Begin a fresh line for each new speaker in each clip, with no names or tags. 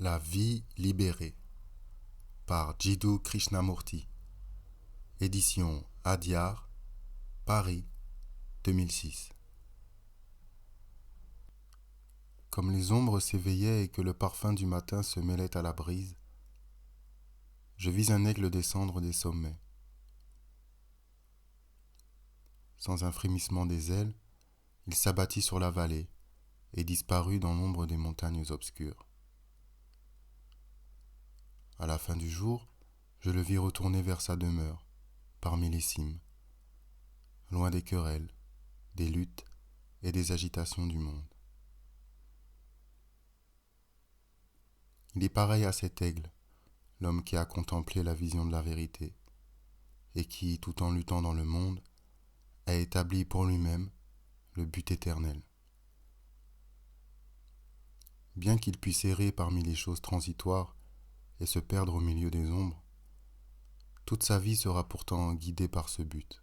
La vie libérée par Jiddu Krishnamurti. Édition Adyar, Paris, 2006. Comme les ombres s'éveillaient et que le parfum du matin se mêlait à la brise, je vis un aigle descendre des sommets. Sans un frémissement des ailes, il s'abattit sur la vallée et disparut dans l'ombre des montagnes obscures. À la fin du jour, je le vis retourner vers sa demeure, parmi les cimes, loin des querelles, des luttes et des agitations du monde. Il est pareil à cet aigle, l'homme qui a contemplé la vision de la vérité, et qui, tout en luttant dans le monde, a établi pour lui-même le but éternel. Bien qu'il puisse errer parmi les choses transitoires et se perdre au milieu des ombres, toute sa vie sera pourtant guidée par ce but.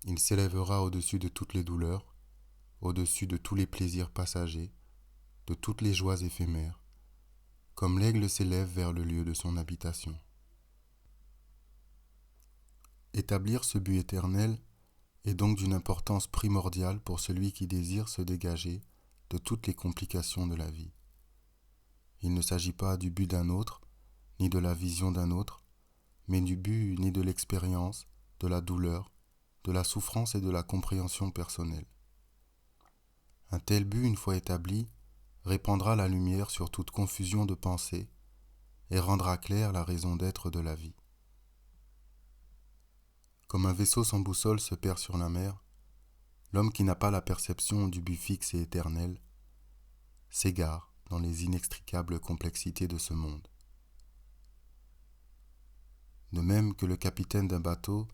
Il s'élèvera au-dessus de toutes les douleurs, au-dessus de tous les plaisirs passagers, de toutes les joies éphémères, comme l'aigle s'élève vers le lieu de son habitation. Établir ce but éternel est donc d'une importance primordiale pour celui qui désire se dégager de toutes les complications de la vie. Il ne s'agit pas du but d'un autre, ni de la vision d'un autre, mais du but ni de l'expérience, de la douleur, de la souffrance et de la compréhension personnelle. Un tel but, une fois établi, répandra la lumière sur toute confusion de pensée et rendra claire la raison d'être de la vie. Comme un vaisseau sans boussole se perd sur la mer, l'homme qui n'a pas la perception du but fixe et éternel s'égare dans les inextricables complexités de ce monde. De même que le capitaine d'un bateau,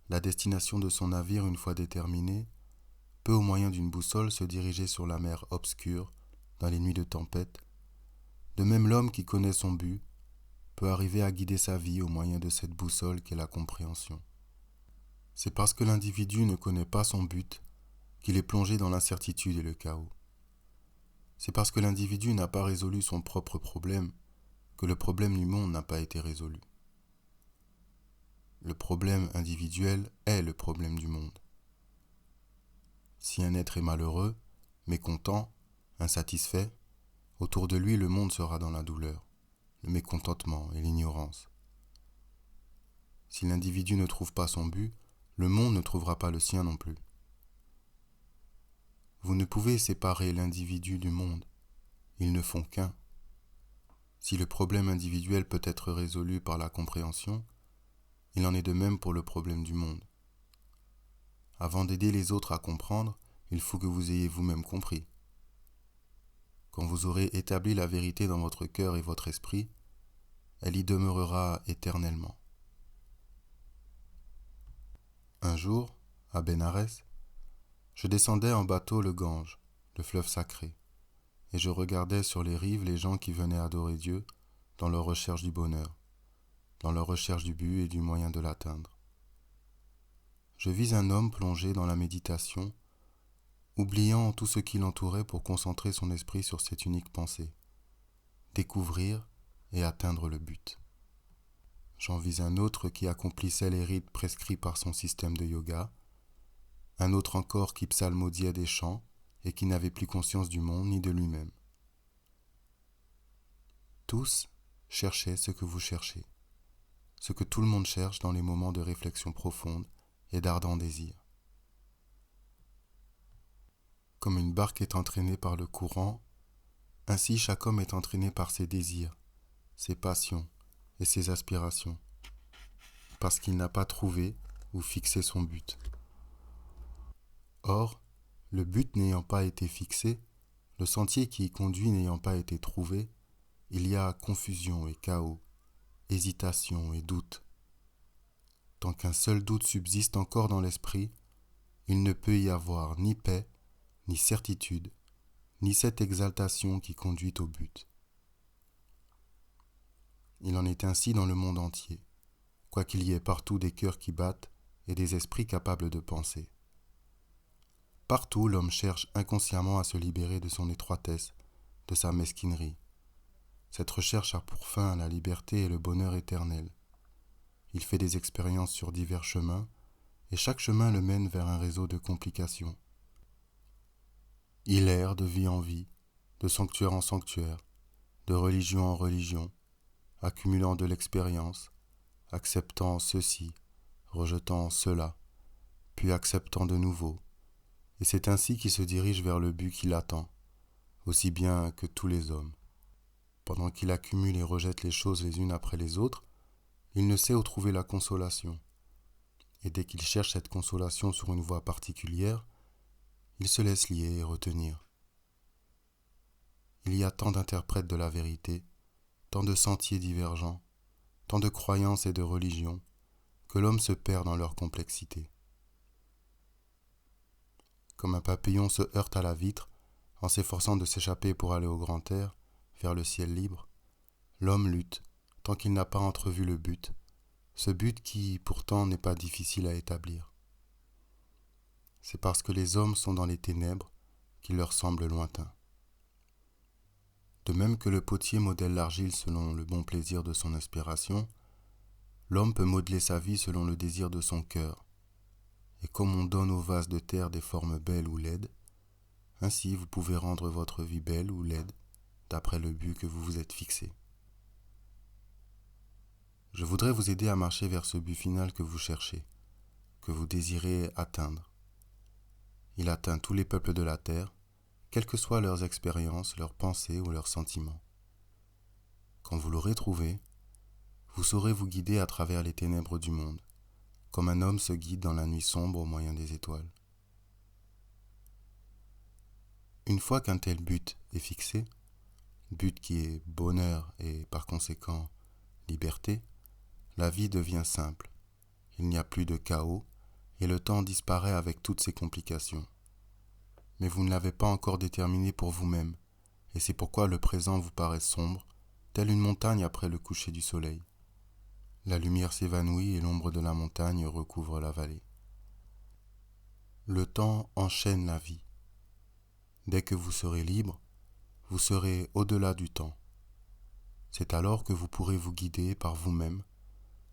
la destination de son navire une fois déterminée, peut au moyen d'une boussole se diriger sur la mer obscure dans les nuits de tempête, de même l'homme qui connaît son but peut arriver à guider sa vie au moyen de cette boussole qu'est la compréhension. C'est parce que l'individu ne connaît pas son but qu'il est plongé dans l'incertitude et le chaos. C'est parce que l'individu n'a pas résolu son propre problème que le problème du monde n'a pas été résolu. Le problème individuel est le problème du monde. Si un être est malheureux, mécontent, insatisfait, autour de lui le monde sera dans la douleur, le mécontentement et l'ignorance. Si l'individu ne trouve pas son but, le monde ne trouvera pas le sien non plus. Vous ne pouvez séparer l'individu du monde, ils ne font qu'un. Si le problème individuel peut être résolu par la compréhension, il en est de même pour le problème du monde. Avant d'aider les autres à comprendre, il faut que vous ayez vous-même compris. Quand vous aurez établi la vérité dans votre cœur et votre esprit, elle y demeurera éternellement. Un jour, à Bénarès, je descendais en bateau le Gange, le fleuve sacré, et je regardais sur les rives les gens qui venaient adorer Dieu dans leur recherche du bonheur, dans leur recherche du but et du moyen de l'atteindre. Je vis un homme plongé dans la méditation, oubliant tout ce qui l'entourait pour concentrer son esprit sur cette unique pensée, découvrir et atteindre le but. J'en vis un autre qui accomplissait les rites prescrits par son système de yoga, un autre encore qui psalmodiait des chants et qui n'avait plus conscience du monde ni de lui-même. Tous cherchaient ce que vous cherchez, ce que tout le monde cherche dans les moments de réflexion profonde et d'ardent désir. Comme une barque est entraînée par le courant, ainsi chaque homme est entraîné par ses désirs, ses passions et ses aspirations, parce qu'il n'a pas trouvé ou fixé son but. Or, le but n'ayant pas été fixé, le sentier qui y conduit n'ayant pas été trouvé, il y a confusion et chaos, hésitation et doute. Tant qu'un seul doute subsiste encore dans l'esprit, il ne peut y avoir ni paix, ni certitude, ni cette exaltation qui conduit au but. Il en est ainsi dans le monde entier, quoiqu'il y ait partout des cœurs qui battent et des esprits capables de penser. Partout, l'homme cherche inconsciemment à se libérer de son étroitesse, de sa mesquinerie. Cette recherche a pour fin la liberté et le bonheur éternel. Il fait des expériences sur divers chemins, et chaque chemin le mène vers un réseau de complications. Il erre de vie en vie, de sanctuaire en sanctuaire, de religion en religion, accumulant de l'expérience, acceptant ceci, rejetant cela, puis acceptant de nouveau, et c'est ainsi qu'il se dirige vers le but qu'il attend, aussi bien que tous les hommes. Pendant qu'il accumule et rejette les choses les unes après les autres, il ne sait où trouver la consolation. Et dès qu'il cherche cette consolation sur une voie particulière, il se laisse lier et retenir. Il y a tant d'interprètes de la vérité, tant de sentiers divergents, tant de croyances et de religions, que l'homme se perd dans leur complexité. Comme un papillon se heurte à la vitre en s'efforçant de s'échapper pour aller au grand air, vers le ciel libre, l'homme lutte tant qu'il n'a pas entrevu le but, ce but qui, pourtant, n'est pas difficile à établir. C'est parce que les hommes sont dans les ténèbres qu'il leur semble lointain. De même que le potier modèle l'argile selon le bon plaisir de son inspiration, l'homme peut modeler sa vie selon le désir de son cœur. Et comme on donne au vase de terre des formes belles ou laides, ainsi vous pouvez rendre votre vie belle ou laide d'après le but que vous vous êtes fixé. Je voudrais vous aider à marcher vers ce but final que vous cherchez, que vous désirez atteindre. Il atteint tous les peuples de la terre, quelles que soient leurs expériences, leurs pensées ou leurs sentiments. Quand vous l'aurez trouvé, vous saurez vous guider à travers les ténèbres du monde, comme un homme se guide dans la nuit sombre au moyen des étoiles. Une fois qu'un tel but est fixé, but qui est bonheur et par conséquent liberté, la vie devient simple. Il n'y a plus de chaos et le temps disparaît avec toutes ses complications. Mais vous ne l'avez pas encore déterminé pour vous-même, et c'est pourquoi le présent vous paraît sombre, telle une montagne après le coucher du soleil. La lumière s'évanouit et l'ombre de la montagne recouvre la vallée. Le temps enchaîne la vie. Dès que vous serez libre, vous serez au-delà du temps. C'est alors que vous pourrez vous guider par vous-même,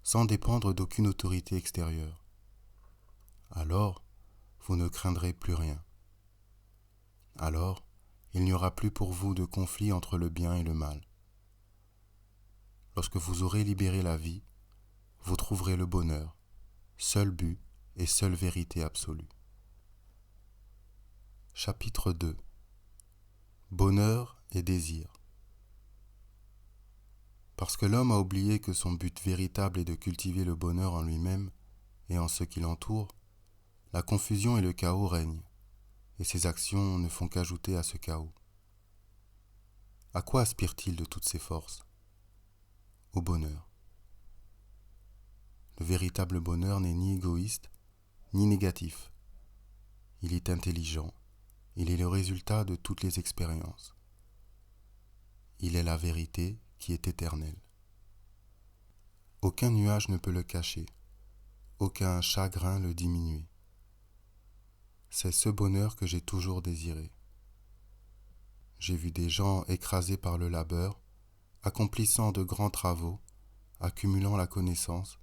sans dépendre d'aucune autorité extérieure. Alors, vous ne craindrez plus rien. Alors, il n'y aura plus pour vous de conflit entre le bien et le mal. Lorsque vous aurez libéré la vie, vous trouverez le bonheur, seul but et seule vérité absolue. Chapitre 2. Bonheur et désir. Parce que l'homme a oublié que son but véritable est de cultiver le bonheur en lui-même et en ceux qui l'entourent, la confusion et le chaos règnent, et ses actions ne font qu'ajouter à ce chaos. À quoi aspire-t-il de toutes ses forces ? Au bonheur. Le véritable bonheur n'est ni égoïste, ni négatif. Il est intelligent, il est le résultat de toutes les expériences. Il est la vérité qui est éternelle. Aucun nuage ne peut le cacher, aucun chagrin le diminuer. C'est ce bonheur que j'ai toujours désiré. J'ai vu des gens écrasés par le labeur, accomplissant de grands travaux, accumulant la connaissance,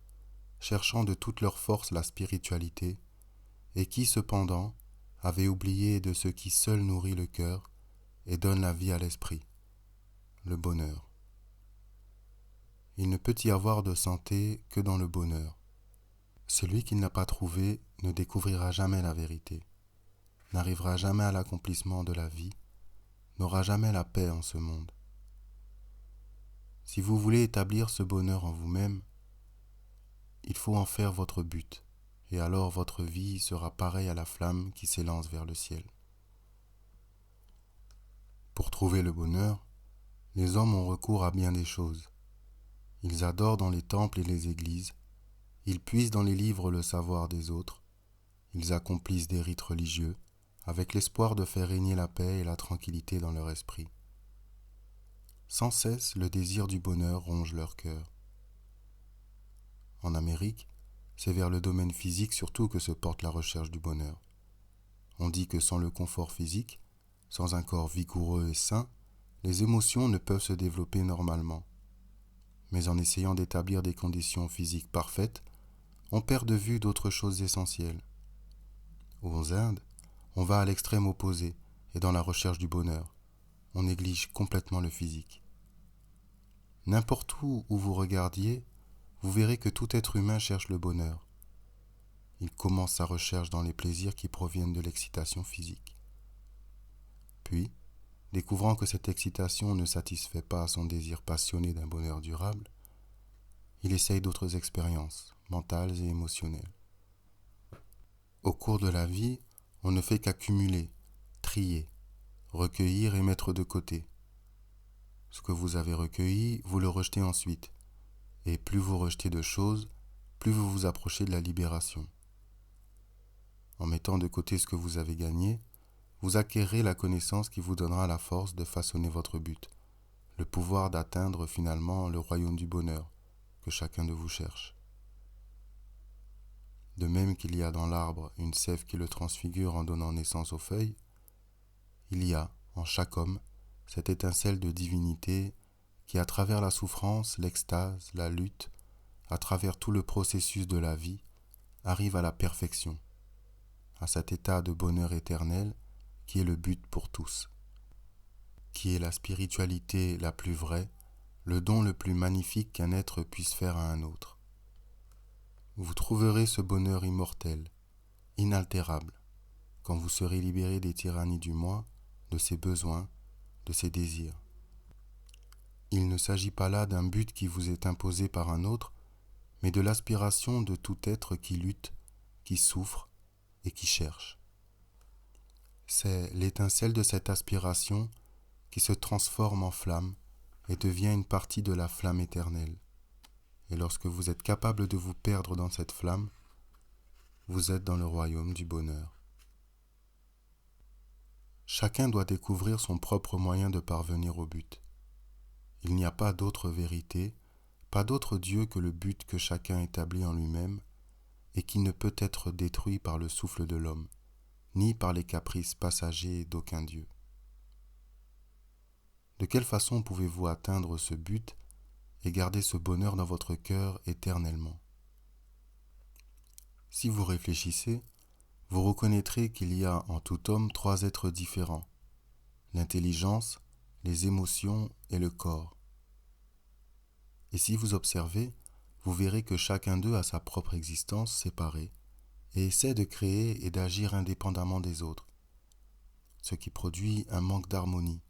cherchant de toute leur force la spiritualité, et qui, cependant, avaient oublié de ce qui seul nourrit le cœur et donne la vie à l'esprit, le bonheur. Il ne peut y avoir de santé que dans le bonheur. Celui qui ne l'a pas trouvé ne découvrira jamais la vérité, n'arrivera jamais à l'accomplissement de la vie, n'aura jamais la paix en ce monde. Si vous voulez établir ce bonheur en vous-même, il faut en faire votre but, et alors votre vie sera pareille à la flamme qui s'élance vers le ciel. Pour trouver le bonheur, les hommes ont recours à bien des choses. Ils adorent dans les temples et les églises, ils puisent dans les livres le savoir des autres, ils accomplissent des rites religieux, avec l'espoir de faire régner la paix et la tranquillité dans leur esprit. Sans cesse, le désir du bonheur ronge leur cœur. En Amérique, c'est vers le domaine physique surtout que se porte la recherche du bonheur. On dit que sans le confort physique, sans un corps vigoureux et sain, Les émotions ne peuvent se développer normalement, mais en essayant d'établir des conditions physiques parfaites, on perd de vue d'autres choses essentielles. Aux Indes, on va à l'extrême opposé et dans la recherche du bonheur, on néglige complètement le physique. N'importe où vous regardiez, vous verrez que tout être humain cherche le bonheur. Il commence sa recherche dans les plaisirs qui proviennent de l'excitation physique. Puis, découvrant que cette excitation ne satisfait pas son désir passionné d'un bonheur durable, il essaye d'autres expériences, mentales et émotionnelles. Au cours de la vie, on ne fait qu'accumuler, trier, recueillir et mettre de côté. Ce que vous avez recueilli, vous le rejetez ensuite. Et plus vous rejetez de choses, plus vous vous approchez de la libération. En mettant de côté ce que vous avez gagné, vous acquérez la connaissance qui vous donnera la force de façonner votre but, le pouvoir d'atteindre finalement le royaume du bonheur que chacun de vous cherche. De même qu'il y a dans l'arbre une sève qui le transfigure en donnant naissance aux feuilles, il y a, en chaque homme, cette étincelle de divinité qui, à travers la souffrance, l'extase, la lutte, à travers tout le processus de la vie, arrive à la perfection, à cet état de bonheur éternel qui est le but pour tous, qui est la spiritualité la plus vraie, le don le plus magnifique qu'un être puisse faire à un autre. Vous trouverez ce bonheur immortel, inaltérable, quand vous serez libéré des tyrannies du moi, de ses besoins, de ses désirs. Il ne s'agit pas là d'un but qui vous est imposé par un autre, mais de l'aspiration de tout être qui lutte, qui souffre et qui cherche. C'est l'étincelle de cette aspiration qui se transforme en flamme et devient une partie de la flamme éternelle. Et lorsque vous êtes capable de vous perdre dans cette flamme, vous êtes dans le royaume du bonheur. Chacun doit découvrir son propre moyen de parvenir au but. Il n'y a pas d'autre vérité, pas d'autre Dieu que le but que chacun établit en lui-même et qui ne peut être détruit par le souffle de l'homme, ni par les caprices passagers d'aucun Dieu. De quelle façon pouvez-vous atteindre ce but et garder ce bonheur dans votre cœur éternellement? Si vous réfléchissez, vous reconnaîtrez qu'il y a en tout homme 3 êtres différents, l'intelligence, les émotions et le corps. Et si vous observez, vous verrez que chacun d'eux a sa propre existence séparée et essaie de créer et d'agir indépendamment des autres, ce qui produit un manque d'harmonie.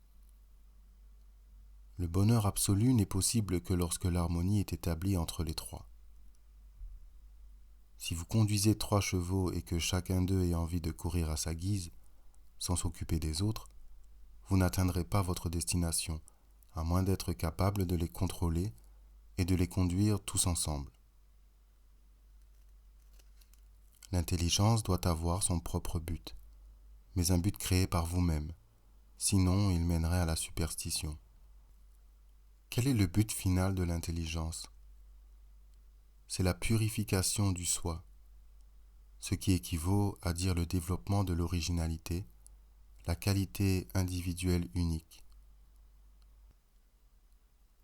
Le bonheur absolu n'est possible que lorsque l'harmonie est établie entre les 3. Si vous conduisez 3 chevaux et que chacun d'eux ait envie de courir à sa guise, sans s'occuper des autres, vous n'atteindrez pas votre destination, à moins d'être capable de les contrôler et de les conduire tous ensemble. L'intelligence doit avoir son propre but, mais un but créé par vous-même, sinon il mènerait à la superstition. Quel est le but final de l'intelligence? C'est la purification du soi, ce qui équivaut à dire le développement de l'originalité, la qualité individuelle unique.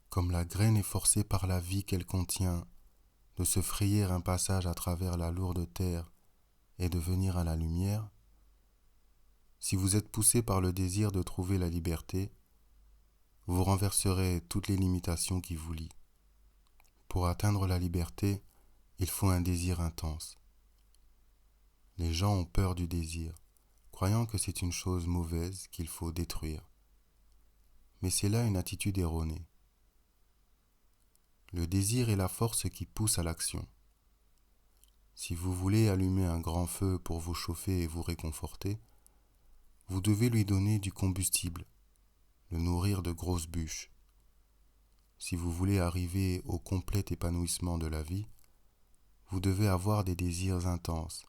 Comme la graine est forcée par la vie qu'elle contient de se frayer un passage à travers la lourde terre et de venir à la lumière, si vous êtes poussé par le désir de trouver la liberté, vous renverserez toutes les limitations qui vous lient. Pour atteindre la liberté, il faut un désir intense. Les gens ont peur du désir, croyant que c'est une chose mauvaise qu'il faut détruire. Mais c'est là une attitude erronée. Le désir est la force qui pousse à l'action. Si vous voulez allumer un grand feu pour vous chauffer et vous réconforter, vous devez lui donner du combustible, le nourrir de grosses bûches. Si vous voulez arriver au complet épanouissement de la vie, vous devez avoir des désirs intenses,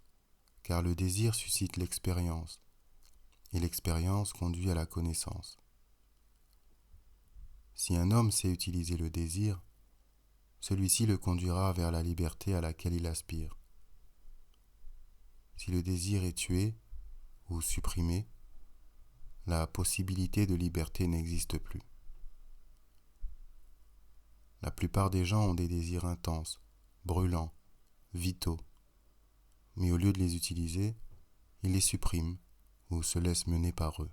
car le désir suscite l'expérience, et l'expérience conduit à la connaissance. Si un homme sait utiliser le désir, celui-ci le conduira vers la liberté à laquelle il aspire. Si le désir est tué ou supprimé, la possibilité de liberté n'existe plus. La plupart des gens ont des désirs intenses, brûlants, vitaux, mais au lieu de les utiliser, ils les suppriment ou se laissent mener par eux.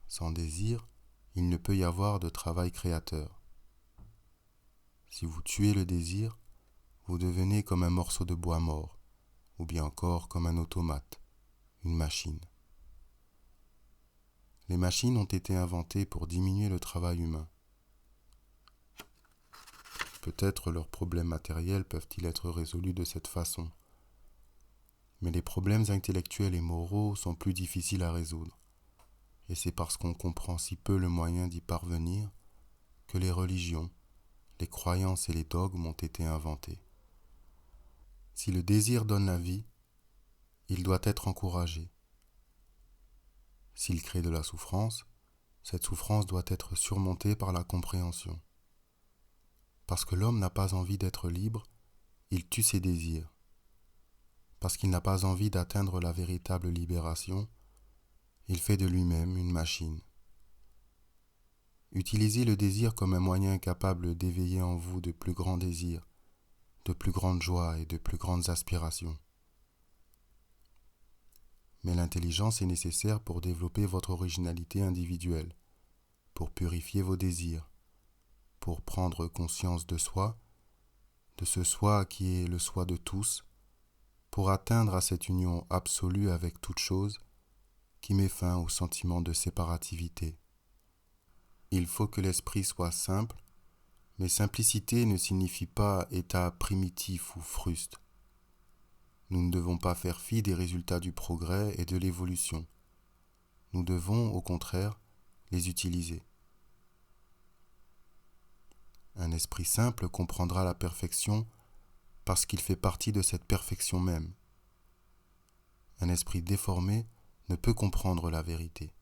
Sans désir, il ne peut y avoir de travail créateur. Si vous tuez le désir, vous devenez comme un morceau de bois mort, ou bien encore comme un automate, une machine. Les machines ont été inventées pour diminuer le travail humain. Peut-être leurs problèmes matériels peuvent-ils être résolus de cette façon, mais les problèmes intellectuels et moraux sont plus difficiles à résoudre, et c'est parce qu'on comprend si peu le moyen d'y parvenir que les religions, les croyances et les dogmes ont été inventés. Si le désir donne la vie, il doit être encouragé. S'il crée de la souffrance, cette souffrance doit être surmontée par la compréhension. Parce que l'homme n'a pas envie d'être libre, il tue ses désirs. Parce qu'il n'a pas envie d'atteindre la véritable libération, il fait de lui-même une machine. Utilisez le désir comme un moyen capable d'éveiller en vous de plus grands désirs, de plus grandes joies et de plus grandes aspirations. Mais l'intelligence est nécessaire pour développer votre originalité individuelle, pour purifier vos désirs, pour prendre conscience de soi, de ce soi qui est le soi de tous, pour atteindre à cette union absolue avec toute chose qui met fin au sentiment de séparativité. Il faut que l'esprit soit simple, mais simplicité ne signifie pas état primitif ou fruste. Nous ne devons pas faire fi des résultats du progrès et de l'évolution. Nous devons, au contraire, les utiliser. Un esprit simple comprendra la perfection parce qu'il fait partie de cette perfection même. Un esprit déformé ne peut comprendre la vérité.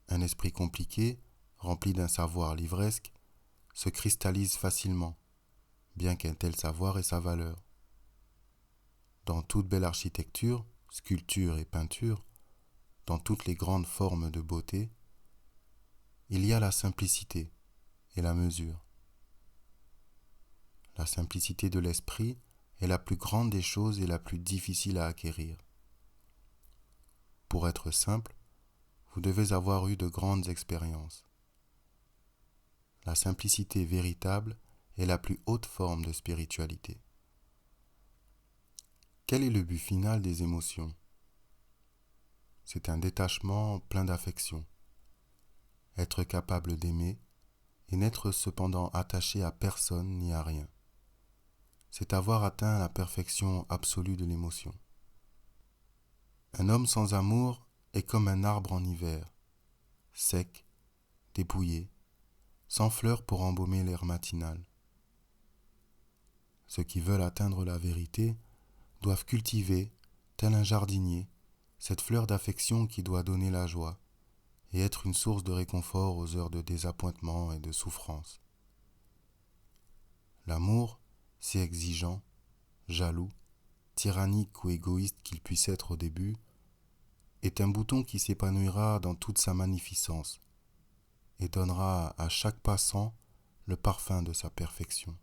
Un esprit compliqué, rempli d'un savoir livresque, se cristallise facilement, bien qu'un tel savoir ait sa valeur. Dans toute belle architecture, sculpture et peinture, dans toutes les grandes formes de beauté, il y a la simplicité et la mesure. La simplicité de l'esprit est la plus grande des choses et la plus difficile à acquérir. Pour être simple, vous devez avoir eu de grandes expériences. La simplicité véritable est la plus haute forme de spiritualité. Quel est le but final des émotions ? C'est un détachement plein d'affection. Être capable d'aimer et n'être cependant attaché à personne ni à rien. C'est avoir atteint la perfection absolue de l'émotion. Un homme sans amour est comme un arbre en hiver, sec, dépouillé, sans fleurs pour embaumer l'air matinal. Ceux qui veulent atteindre la vérité doivent cultiver, tel un jardinier, cette fleur d'affection qui doit donner la joie et être une source de réconfort aux heures de désappointement et de souffrance. L'amour, si exigeant, jaloux, tyrannique ou égoïste qu'il puisse être au début, est un bouton qui s'épanouira dans toute sa magnificence et donnera à chaque passant le parfum de sa perfection.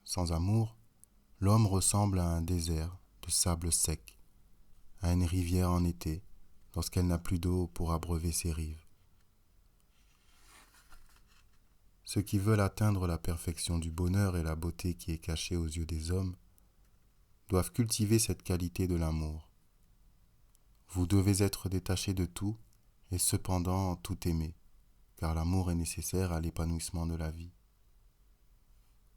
Sans amour, l'homme ressemble à un désert de sable sec, à une rivière en été, lorsqu'elle n'a plus d'eau pour abreuver ses rives. Ceux qui veulent atteindre la perfection du bonheur et la beauté qui est cachée aux yeux des hommes doivent cultiver cette qualité de l'amour. Vous devez être détaché de tout et cependant tout aimer, car l'amour est nécessaire à l'épanouissement de la vie.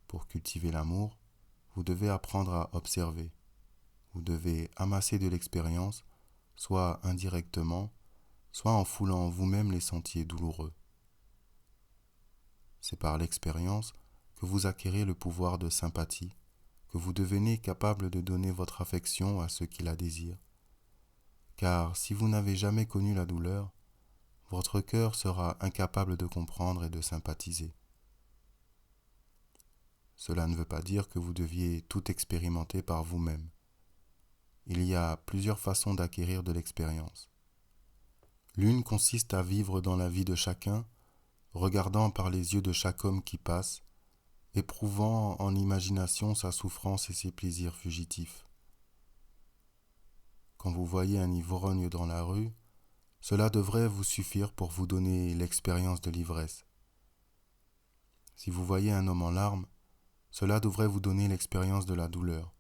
Pour cultiver l'amour, vous devez apprendre à observer. Vous devez amasser de l'expérience, soit indirectement, soit en foulant vous-même les sentiers douloureux. C'est par l'expérience que vous acquérez le pouvoir de sympathie, que vous devenez capable de donner votre affection à ceux qui la désirent. Car si vous n'avez jamais connu la douleur, votre cœur sera incapable de comprendre et de sympathiser. Cela ne veut pas dire que vous deviez tout expérimenter par vous-même. il y a plusieurs façons d'acquérir de l'expérience. L'une consiste à vivre dans la vie de chacun, regardant par les yeux de chaque homme qui passe, éprouvant en imagination sa souffrance et ses plaisirs fugitifs. Quand vous voyez un ivrogne dans la rue, cela devrait vous suffire pour vous donner l'expérience de l'ivresse. Si vous voyez un homme en larmes, cela devrait vous donner l'expérience de la douleur.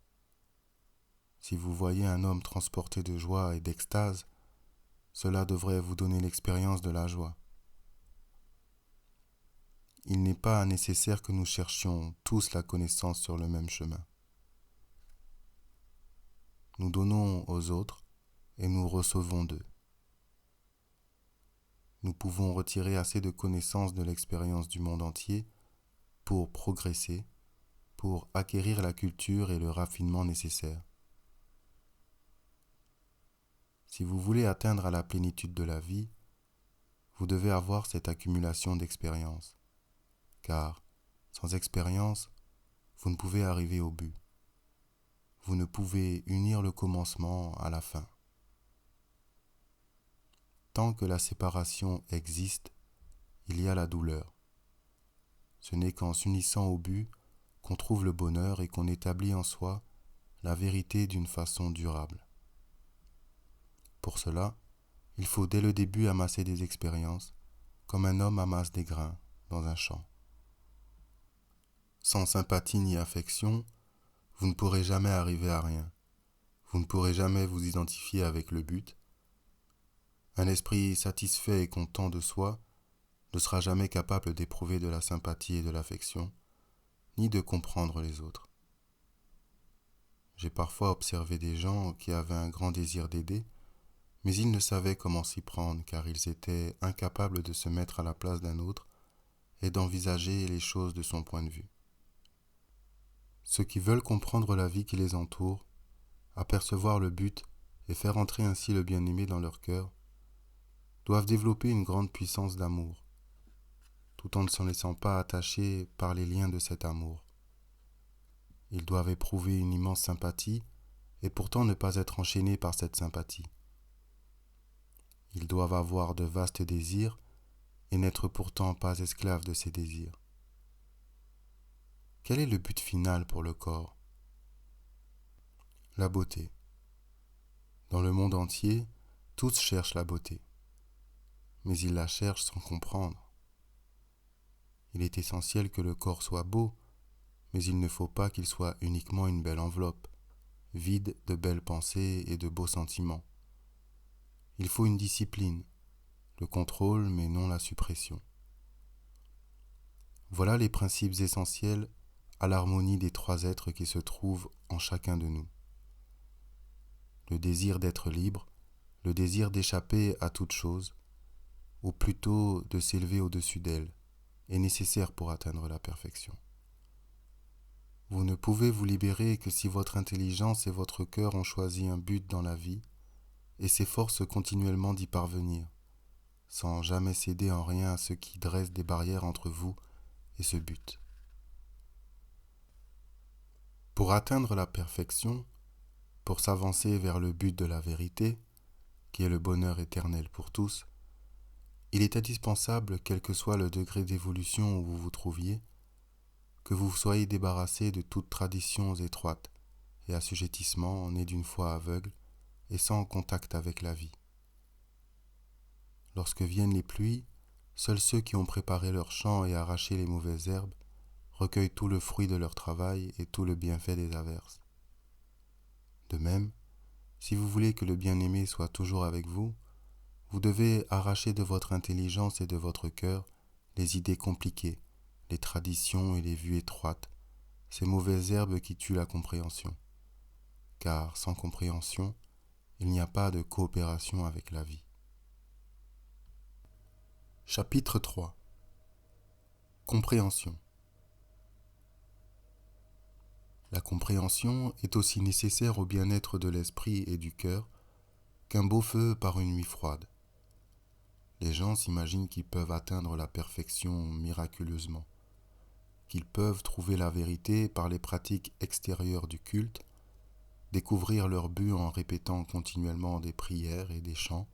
Si vous voyez un homme transporté de joie et d'extase, cela devrait vous donner l'expérience de la joie. Il n'est pas nécessaire que nous cherchions tous la connaissance sur le même chemin. Nous donnons aux autres et nous recevons d'eux. Nous pouvons retirer assez de connaissances de l'expérience du monde entier pour progresser, pour acquérir la culture et le raffinement nécessaires. Si vous voulez atteindre à la plénitude de la vie, vous devez avoir cette accumulation d'expérience, car sans expérience, vous ne pouvez arriver au but. Vous ne pouvez unir le commencement à la fin. Tant que la séparation existe, il y a la douleur. Ce n'est qu'en s'unissant au but qu'on trouve le bonheur et qu'on établit en soi la vérité d'une façon durable. Pour cela, il faut dès le début amasser des expériences, comme un homme amasse des grains dans un champ. Sans sympathie ni affection, vous ne pourrez jamais arriver à rien. Vous ne pourrez jamais vous identifier avec le but. Un esprit satisfait et content de soi ne sera jamais capable d'éprouver de la sympathie et de l'affection, ni de comprendre les autres. J'ai parfois observé des gens qui avaient un grand désir d'aider, mais ils ne savaient comment s'y prendre car ils étaient incapables de se mettre à la place d'un autre et d'envisager les choses de son point de vue. Ceux qui veulent comprendre la vie qui les entoure, apercevoir le but et faire entrer ainsi le bien-aimé dans leur cœur, doivent développer une grande puissance d'amour, tout en ne s'en laissant pas attacher par les liens de cet amour. Ils doivent éprouver une immense sympathie et pourtant ne pas être enchaînés par cette sympathie. Ils doivent avoir de vastes désirs et n'être pourtant pas esclaves de ces désirs. Quel est le but final pour le corps? La beauté. Dans le monde entier, tous cherchent la beauté, mais ils la cherchent sans comprendre. Il est essentiel que le corps soit beau, mais il ne faut pas qu'il soit uniquement une belle enveloppe, vide de belles pensées et de beaux sentiments. Il faut une discipline, le contrôle mais non la suppression. Voilà les principes essentiels à l'harmonie des trois êtres qui se trouvent en chacun de nous. Le désir d'être libre, le désir d'échapper à toute chose, ou plutôt de s'élever au-dessus d'elle, est nécessaire pour atteindre la perfection. Vous ne pouvez vous libérer que si votre intelligence et votre cœur ont choisi un but dans la vie et s'efforcent continuellement d'y parvenir, sans jamais céder en rien à ceux qui dressent des barrières entre vous et ce but. Pour atteindre la perfection, pour s'avancer vers le but de la vérité, qui est le bonheur éternel pour tous, il est indispensable, quel que soit le degré d'évolution où vous vous trouviez, que vous soyez débarrassé de toutes traditions étroites et assujettissements nés d'une foi aveugle et sans contact avec la vie. Lorsque viennent les pluies, seuls ceux qui ont préparé leurs champs et arraché les mauvaises herbes recueillent tout le fruit de leur travail et tout le bienfait des averses. De même, si vous voulez que le bien-aimé soit toujours avec vous, vous devez arracher de votre intelligence et de votre cœur les idées compliquées, les traditions et les vues étroites, ces mauvaises herbes qui tuent la compréhension. Car sans compréhension, il n'y a pas de coopération avec la vie. Chapitre 3. Compréhension. La compréhension est aussi nécessaire au bien-être de l'esprit et du cœur qu'un beau feu par une nuit froide. Les gens s'imaginent qu'ils peuvent atteindre la perfection miraculeusement, qu'ils peuvent trouver la vérité par les pratiques extérieures du culte, découvrir leur but en répétant continuellement des prières et des chants,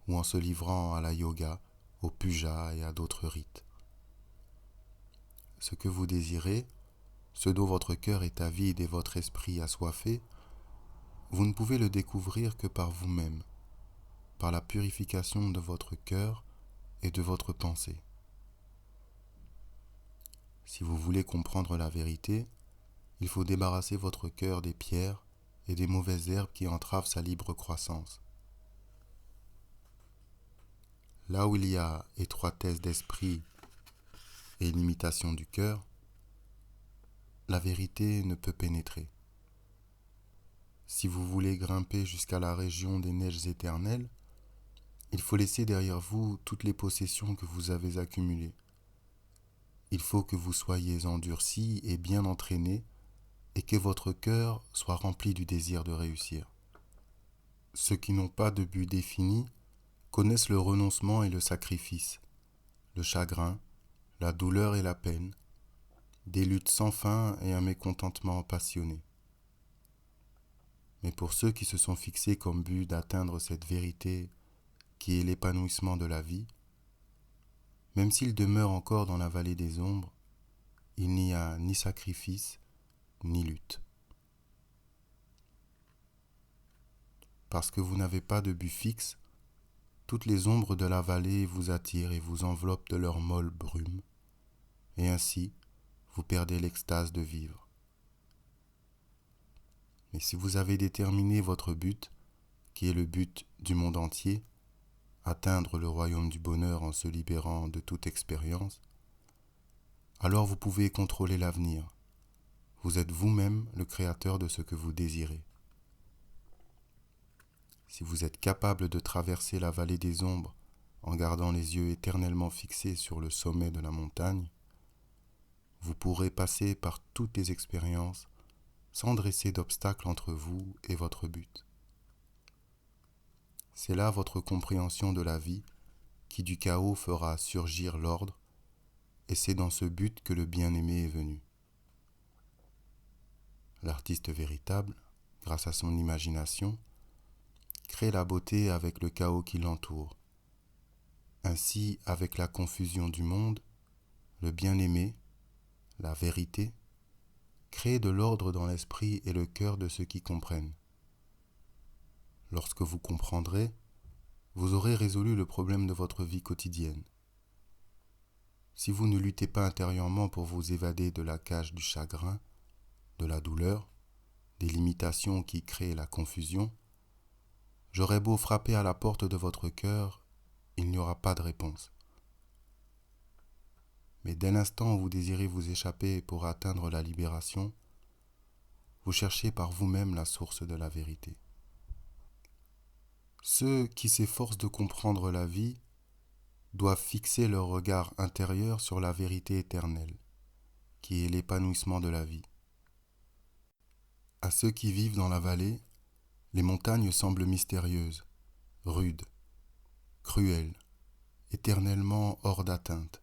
ou en se livrant à la yoga, au puja et à d'autres rites. Ce que vous désirez, ce dont votre cœur est avide et votre esprit assoiffé, vous ne pouvez le découvrir que par vous-même, par la purification de votre cœur et de votre pensée. Si vous voulez comprendre la vérité, il faut débarrasser votre cœur des pierres et des mauvaises herbes qui entravent sa libre croissance. Là où il y a étroitesse d'esprit et limitation du cœur, la vérité ne peut pénétrer. Si vous voulez grimper jusqu'à la région des neiges éternelles, il faut laisser derrière vous toutes les possessions que vous avez accumulées. Il faut que vous soyez endurcis et bien entraînés et que votre cœur soit rempli du désir de réussir. Ceux qui n'ont pas de but défini connaissent le renoncement et le sacrifice, le chagrin, la douleur et la peine, des luttes sans fin et un mécontentement passionné. Mais pour ceux qui se sont fixés comme but d'atteindre cette vérité qui est l'épanouissement de la vie, même s'ils demeurent encore dans la vallée des ombres, il n'y a ni sacrifice, ni lutte. Parce que vous n'avez pas de but fixe, toutes les ombres de la vallée vous attirent et vous enveloppent de leur molle brume, et ainsi vous perdez l'extase de vivre. Mais si vous avez déterminé votre but, qui est le but du monde entier, atteindre le royaume du bonheur en se libérant de toute expérience, alors vous pouvez contrôler l'avenir. Vous êtes vous-même le créateur de ce que vous désirez. Si vous êtes capable de traverser la vallée des ombres en gardant les yeux éternellement fixés sur le sommet de la montagne, vous pourrez passer par toutes les expériences sans dresser d'obstacles entre vous et votre but. C'est là votre compréhension de la vie qui du chaos fera surgir l'ordre, et c'est dans ce but que le bien-aimé est venu. L'artiste véritable, grâce à son imagination, crée la beauté avec le chaos qui l'entoure. Ainsi, avec la confusion du monde, le bien-aimé, la vérité, crée de l'ordre dans l'esprit et le cœur de ceux qui comprennent. Lorsque vous comprendrez, vous aurez résolu le problème de votre vie quotidienne. Si vous ne luttez pas intérieurement pour vous évader de la cage du chagrin, de la douleur, des limitations qui créent la confusion, j'aurais beau frapper à la porte de votre cœur, il n'y aura pas de réponse. Mais dès l'instant où vous désirez vous échapper pour atteindre la libération, vous cherchez par vous-même la source de la vérité. Ceux qui s'efforcent de comprendre la vie doivent fixer leur regard intérieur sur la vérité éternelle, qui est l'épanouissement de la vie. À ceux qui vivent dans la vallée, les montagnes semblent mystérieuses, rudes, cruelles, éternellement hors d'atteinte.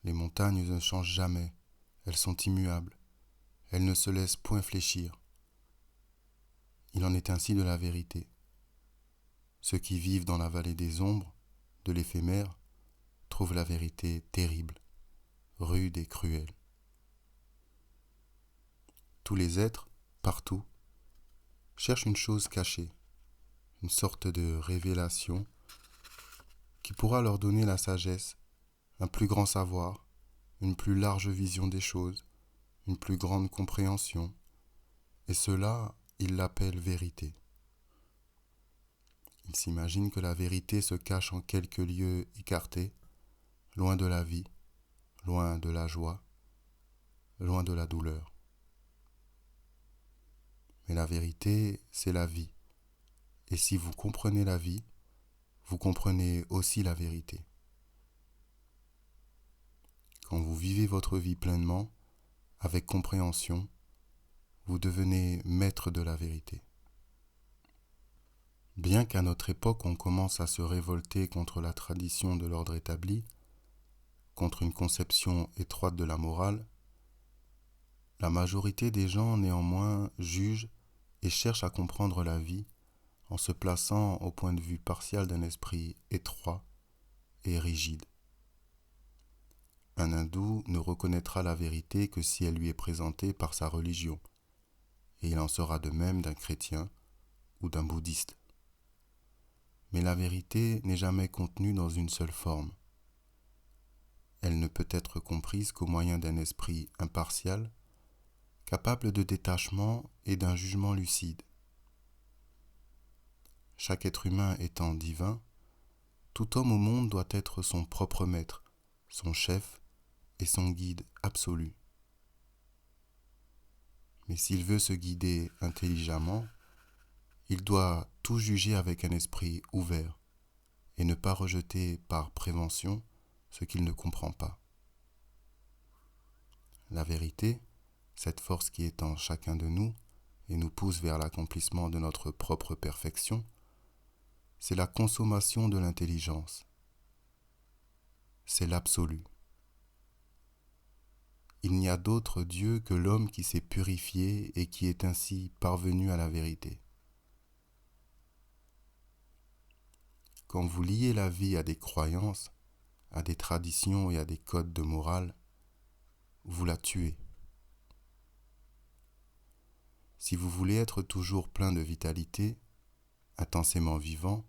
Les montagnes ne changent jamais, elles sont immuables, elles ne se laissent point fléchir. Il en est ainsi de la vérité. Ceux qui vivent dans la vallée des ombres, de l'éphémère, trouvent la vérité terrible, rude et cruelle. Tous les êtres, partout, cherchent une chose cachée, une sorte de révélation qui pourra leur donner la sagesse, un plus grand savoir, une plus large vision des choses, une plus grande compréhension, et cela, ils l'appellent vérité. Ils s'imaginent que la vérité se cache en quelques lieux écartés, loin de la vie, loin de la joie, loin de la douleur. Mais la vérité, c'est la vie. Et si vous comprenez la vie, vous comprenez aussi la vérité. Quand vous vivez votre vie pleinement, avec compréhension, vous devenez maître de la vérité. Bien qu'à notre époque on commence à se révolter contre la tradition de l'ordre établi, contre une conception étroite de la morale, La majorité des gens, néanmoins, jugent et cherchent à comprendre la vie en se plaçant au point de vue partial d'un esprit étroit et rigide. Un hindou ne reconnaîtra la vérité que si elle lui est présentée par sa religion, et il en sera de même d'un chrétien ou d'un bouddhiste. Mais la vérité n'est jamais contenue dans une seule forme. Elle ne peut être comprise qu'au moyen d'un esprit impartial, capable de détachement et d'un jugement lucide. Chaque être humain étant divin, tout homme au monde doit être son propre maître, son chef et son guide absolu. Mais s'il veut se guider intelligemment, il doit tout juger avec un esprit ouvert et ne pas rejeter par prévention ce qu'il ne comprend pas. La vérité, cette force qui est en chacun de nous et nous pousse vers l'accomplissement de notre propre perfection, c'est la consommation de l'intelligence. C'est l'absolu. Il n'y a d'autre Dieu que l'homme qui s'est purifié et qui est ainsi parvenu à la vérité. Quand vous liez la vie à des croyances, à des traditions et à des codes de morale, vous la tuez. Si vous voulez être toujours plein de vitalité, intensément vivant,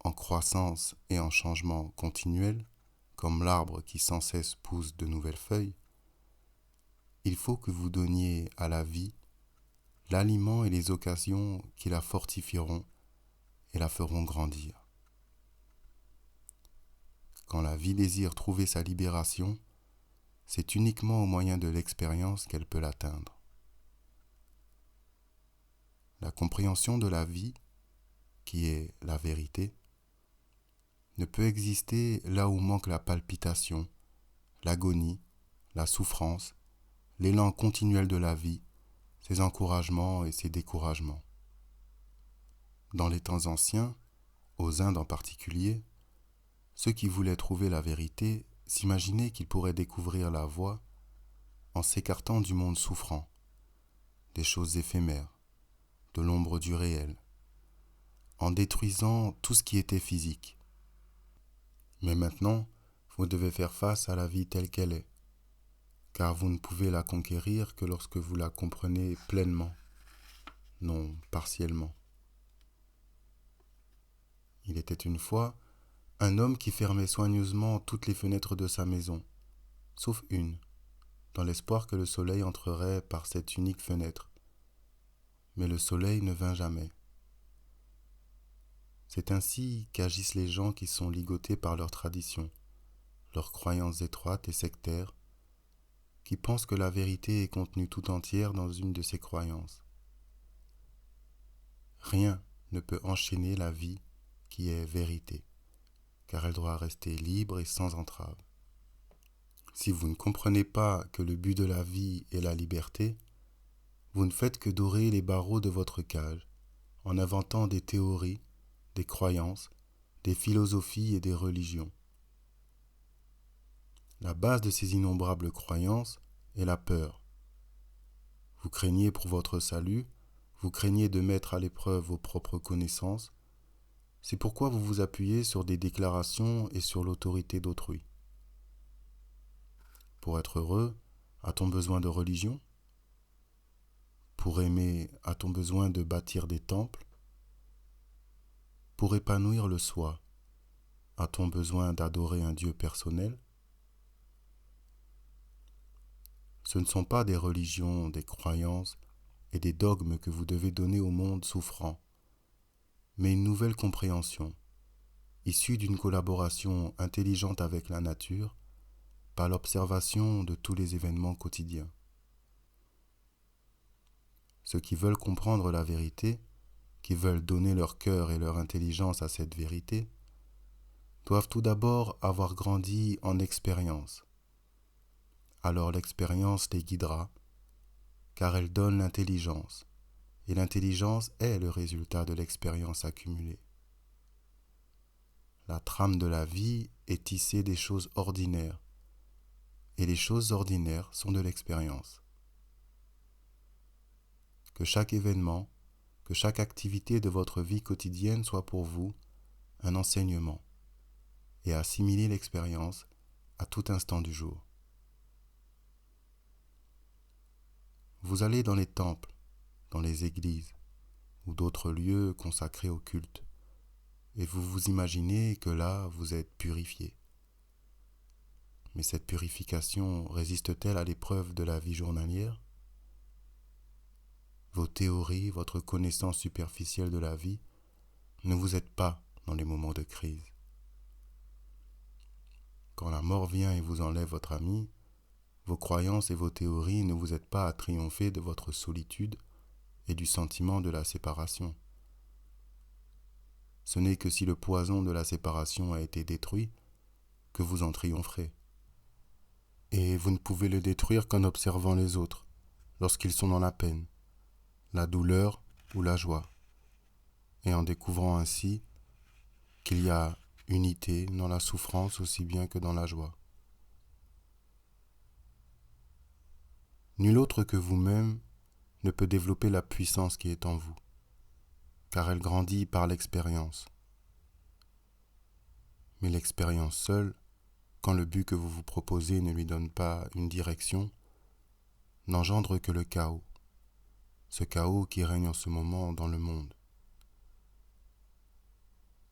en croissance et en changement continuel, comme l'arbre qui sans cesse pousse de nouvelles feuilles, il faut que vous donniez à la vie l'aliment et les occasions qui la fortifieront et la feront grandir. Quand la vie désire trouver sa libération, c'est uniquement au moyen de l'expérience qu'elle peut l'atteindre. La compréhension de la vie, qui est la vérité, ne peut exister là où manque la palpitation, l'agonie, la souffrance, l'élan continuel de la vie, ses encouragements et ses découragements. Dans les temps anciens, aux Indes en particulier, ceux qui voulaient trouver la vérité s'imaginaient qu'ils pourraient découvrir la voie en s'écartant du monde souffrant, des choses éphémères, de l'ombre du réel, en détruisant tout ce qui était physique. Mais maintenant, vous devez faire face à la vie telle qu'elle est, car vous ne pouvez la conquérir que lorsque vous la comprenez pleinement, non partiellement. Il était une fois un homme qui fermait soigneusement toutes les fenêtres de sa maison, sauf une, dans l'espoir que le soleil entrerait par cette unique fenêtre. Mais le soleil ne vint jamais. C'est ainsi qu'agissent les gens qui sont ligotés par leurs traditions, leurs croyances étroites et sectaires, qui pensent que la vérité est contenue tout entière dans une de ces croyances. Rien ne peut enchaîner la vie qui est vérité, car elle doit rester libre et sans entrave. Si vous ne comprenez pas que le but de la vie est la liberté, vous ne faites que dorer les barreaux de votre cage, en inventant des théories, des croyances, des philosophies et des religions. La base de ces innombrables croyances est la peur. Vous craignez pour votre salut, vous craignez de mettre à l'épreuve vos propres connaissances, c'est pourquoi vous vous appuyez sur des déclarations et sur l'autorité d'autrui. Pour être heureux, a-t-on besoin de religion? Pour aimer, a-t-on besoin de bâtir des temples? Pour épanouir le soi, a-t-on besoin d'adorer un Dieu personnel? Ce ne sont pas des religions, des croyances et des dogmes que vous devez donner au monde souffrant, mais une nouvelle compréhension, issue d'une collaboration intelligente avec la nature, par l'observation de tous les événements quotidiens. Ceux qui veulent comprendre la vérité, qui veulent donner leur cœur et leur intelligence à cette vérité, doivent tout d'abord avoir grandi en expérience. Alors l'expérience les guidera, car elle donne l'intelligence, et l'intelligence est le résultat de l'expérience accumulée. La trame de la vie est tissée des choses ordinaires, et les choses ordinaires sont de l'expérience. que chaque événement, que chaque activité de votre vie quotidienne soit pour vous un enseignement et assimiler l'expérience à tout instant du jour. Vous allez dans les temples, dans les églises ou d'autres lieux consacrés au culte et vous vous imaginez que là vous êtes purifié. Mais cette purification résiste-t-elle à l'épreuve de la vie journalière ? Vos théories, votre connaissance superficielle de la vie ne vous aident pas dans les moments de crise. Quand la mort vient et vous enlève votre ami, vos croyances et vos théories ne vous aident pas à triompher de votre solitude et du sentiment de la séparation. Ce n'est que si le poison de la séparation a été détruit que vous en triompherez. Et vous ne pouvez le détruire qu'en observant les autres, lorsqu'ils sont dans la peine, la douleur ou la joie, et en découvrant ainsi qu'il y a unité dans la souffrance aussi bien que dans la joie. Nul autre que vous-même ne peut développer la puissance qui est en vous, car elle grandit par l'expérience. Mais l'expérience seule, quand le but que vous vous proposez ne lui donne pas une direction, n'engendre que le chaos, ce chaos qui règne en ce moment dans le monde.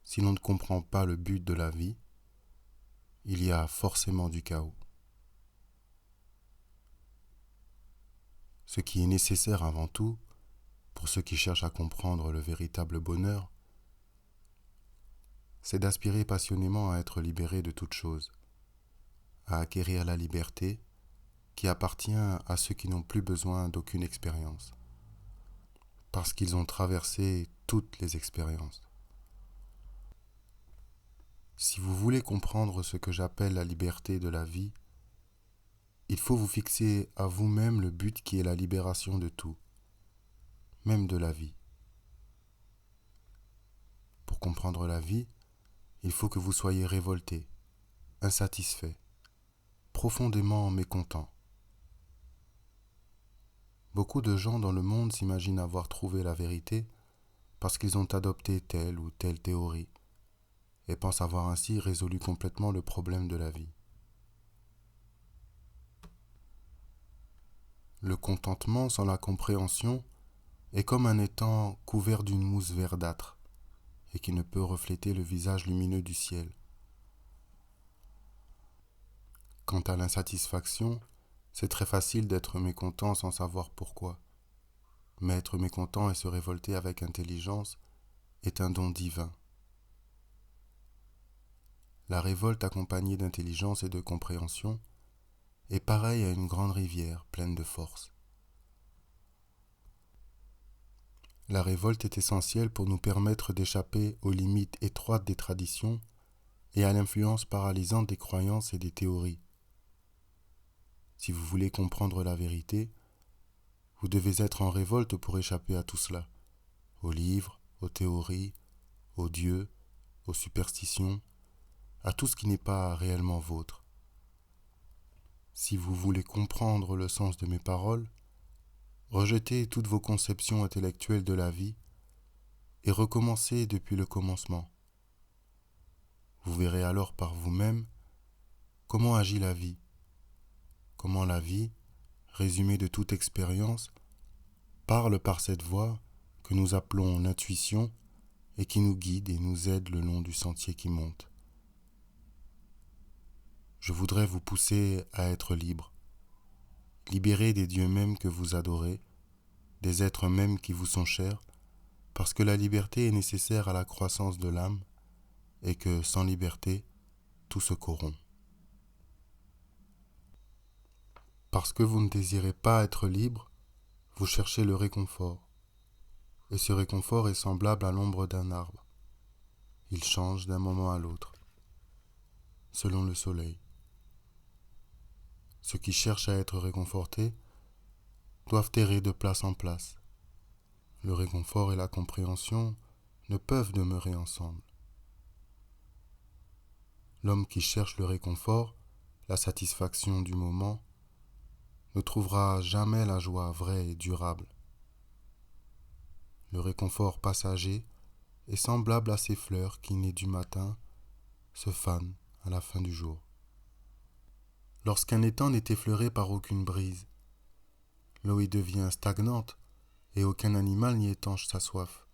Si l'on ne comprend pas le but de la vie, il y a forcément du chaos. Ce qui est nécessaire avant tout, pour ceux qui cherchent à comprendre le véritable bonheur, c'est d'aspirer passionnément à être libéré de toute chose, à acquérir la liberté qui appartient à ceux qui n'ont plus besoin d'aucune expérience, parce qu'ils ont traversé toutes les expériences. Si vous voulez comprendre ce que j'appelle la liberté de la vie, il faut vous fixer à vous-même le but qui est la libération de tout, même de la vie. Pour comprendre la vie, il faut que vous soyez révolté, insatisfait, profondément mécontent. Beaucoup de gens dans le monde s'imaginent avoir trouvé la vérité parce qu'ils ont adopté telle ou telle théorie et pensent avoir ainsi résolu complètement le problème de la vie. Le contentement sans la compréhension est comme un étang couvert d'une mousse verdâtre et qui ne peut refléter le visage lumineux du ciel. Quant à l'insatisfaction, c'est très facile d'être mécontent sans savoir pourquoi. Mais être mécontent et se révolter avec intelligence est un don divin. La révolte accompagnée d'intelligence et de compréhension est pareille à une grande rivière pleine de force. La révolte est essentielle pour nous permettre d'échapper aux limites étroites des traditions et à l'influence paralysante des croyances et des théories. Si vous voulez comprendre la vérité, vous devez être en révolte pour échapper à tout cela, aux livres, aux théories, aux dieux, aux superstitions, à tout ce qui n'est pas réellement vôtre. Si vous voulez comprendre le sens de mes paroles, rejetez toutes vos conceptions intellectuelles de la vie et recommencez depuis le commencement. Vous verrez alors par vous-même comment agit la vie, comment la vie, résumée de toute expérience, parle par cette voix que nous appelons l'intuition et qui nous guide et nous aide le long du sentier qui monte. Je voudrais vous pousser à être libre, libéré des dieux mêmes que vous adorez, des êtres mêmes qui vous sont chers, parce que la liberté est nécessaire à la croissance de l'âme et que sans liberté, tout se corrompt. Parce que vous ne désirez pas être libre, vous cherchez le réconfort. Et ce réconfort est semblable à l'ombre d'un arbre. Il change d'un moment à l'autre, selon le soleil. Ceux qui cherchent à être réconfortés doivent errer de place en place. Le réconfort et la compréhension ne peuvent demeurer ensemble. L'homme qui cherche le réconfort, la satisfaction du moment, ne trouvera jamais la joie vraie et durable. le réconfort passager est semblable à ces fleurs qui, nées du matin, se fanent à la fin du jour. Lorsqu'un étang n'est effleuré par aucune brise, l'eau y devient stagnante et aucun animal n'y étanche sa soif.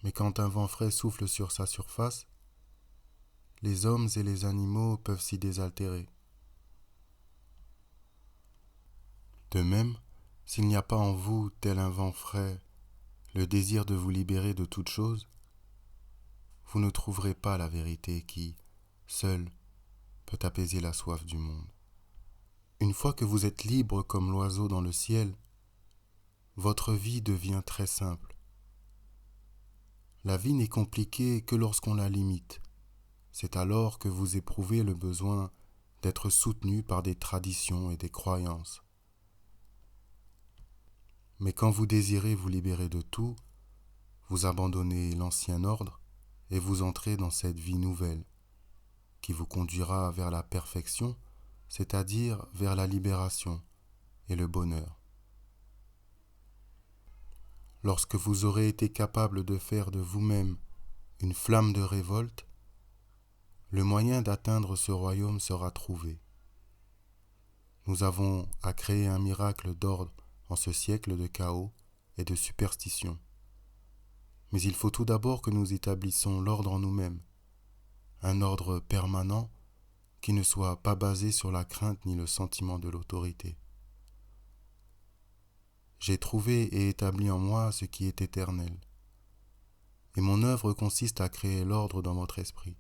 Mais quand un vent frais souffle sur sa surface, les hommes et les animaux peuvent s'y désaltérer. De même, s'il n'y a pas en vous, tel un vent frais, le désir de vous libérer de toute chose, vous ne trouverez pas la vérité qui, seule, peut apaiser la soif du monde. Une fois que vous êtes libre comme l'oiseau dans le ciel, votre vie devient très simple. La vie n'est compliquée que lorsqu'on la limite. C'est alors que vous éprouvez le besoin d'être soutenu par des traditions et des croyances. Mais quand vous désirez vous libérer de tout, vous abandonnez l'ancien ordre et vous entrez dans cette vie nouvelle, qui vous conduira vers la perfection, c'est-à-dire vers la libération et le bonheur. Lorsque vous aurez été capable de faire de vous-même une flamme de révolte, le moyen d'atteindre ce royaume sera trouvé. Nous avons à créer un miracle d'ordre en ce siècle de chaos et de superstition. Mais il faut tout d'abord que nous établissions l'ordre en nous-mêmes, un ordre permanent qui ne soit pas basé sur la crainte ni le sentiment de l'autorité. J'ai trouvé et établi en moi ce qui est éternel, et mon œuvre consiste à créer l'ordre dans votre esprit,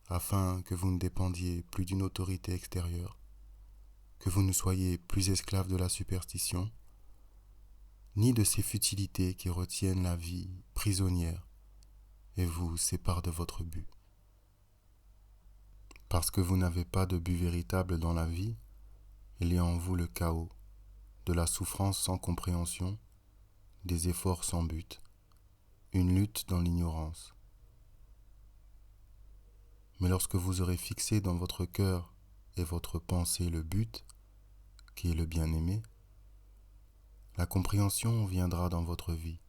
afin que vous ne dépendiez plus d'une autorité extérieure, que vous ne soyez plus esclaves de la superstition, ni de ces futilités qui retiennent la vie prisonnière et vous séparent de votre but. Parce que vous n'avez pas de but véritable dans la vie, il y a en vous le chaos, de la souffrance sans compréhension, des efforts sans but, une lutte dans l'ignorance. Mais lorsque vous aurez fixé dans votre cœur et votre pensée le but, qui est le bien-aimé, la compréhension viendra dans votre vie.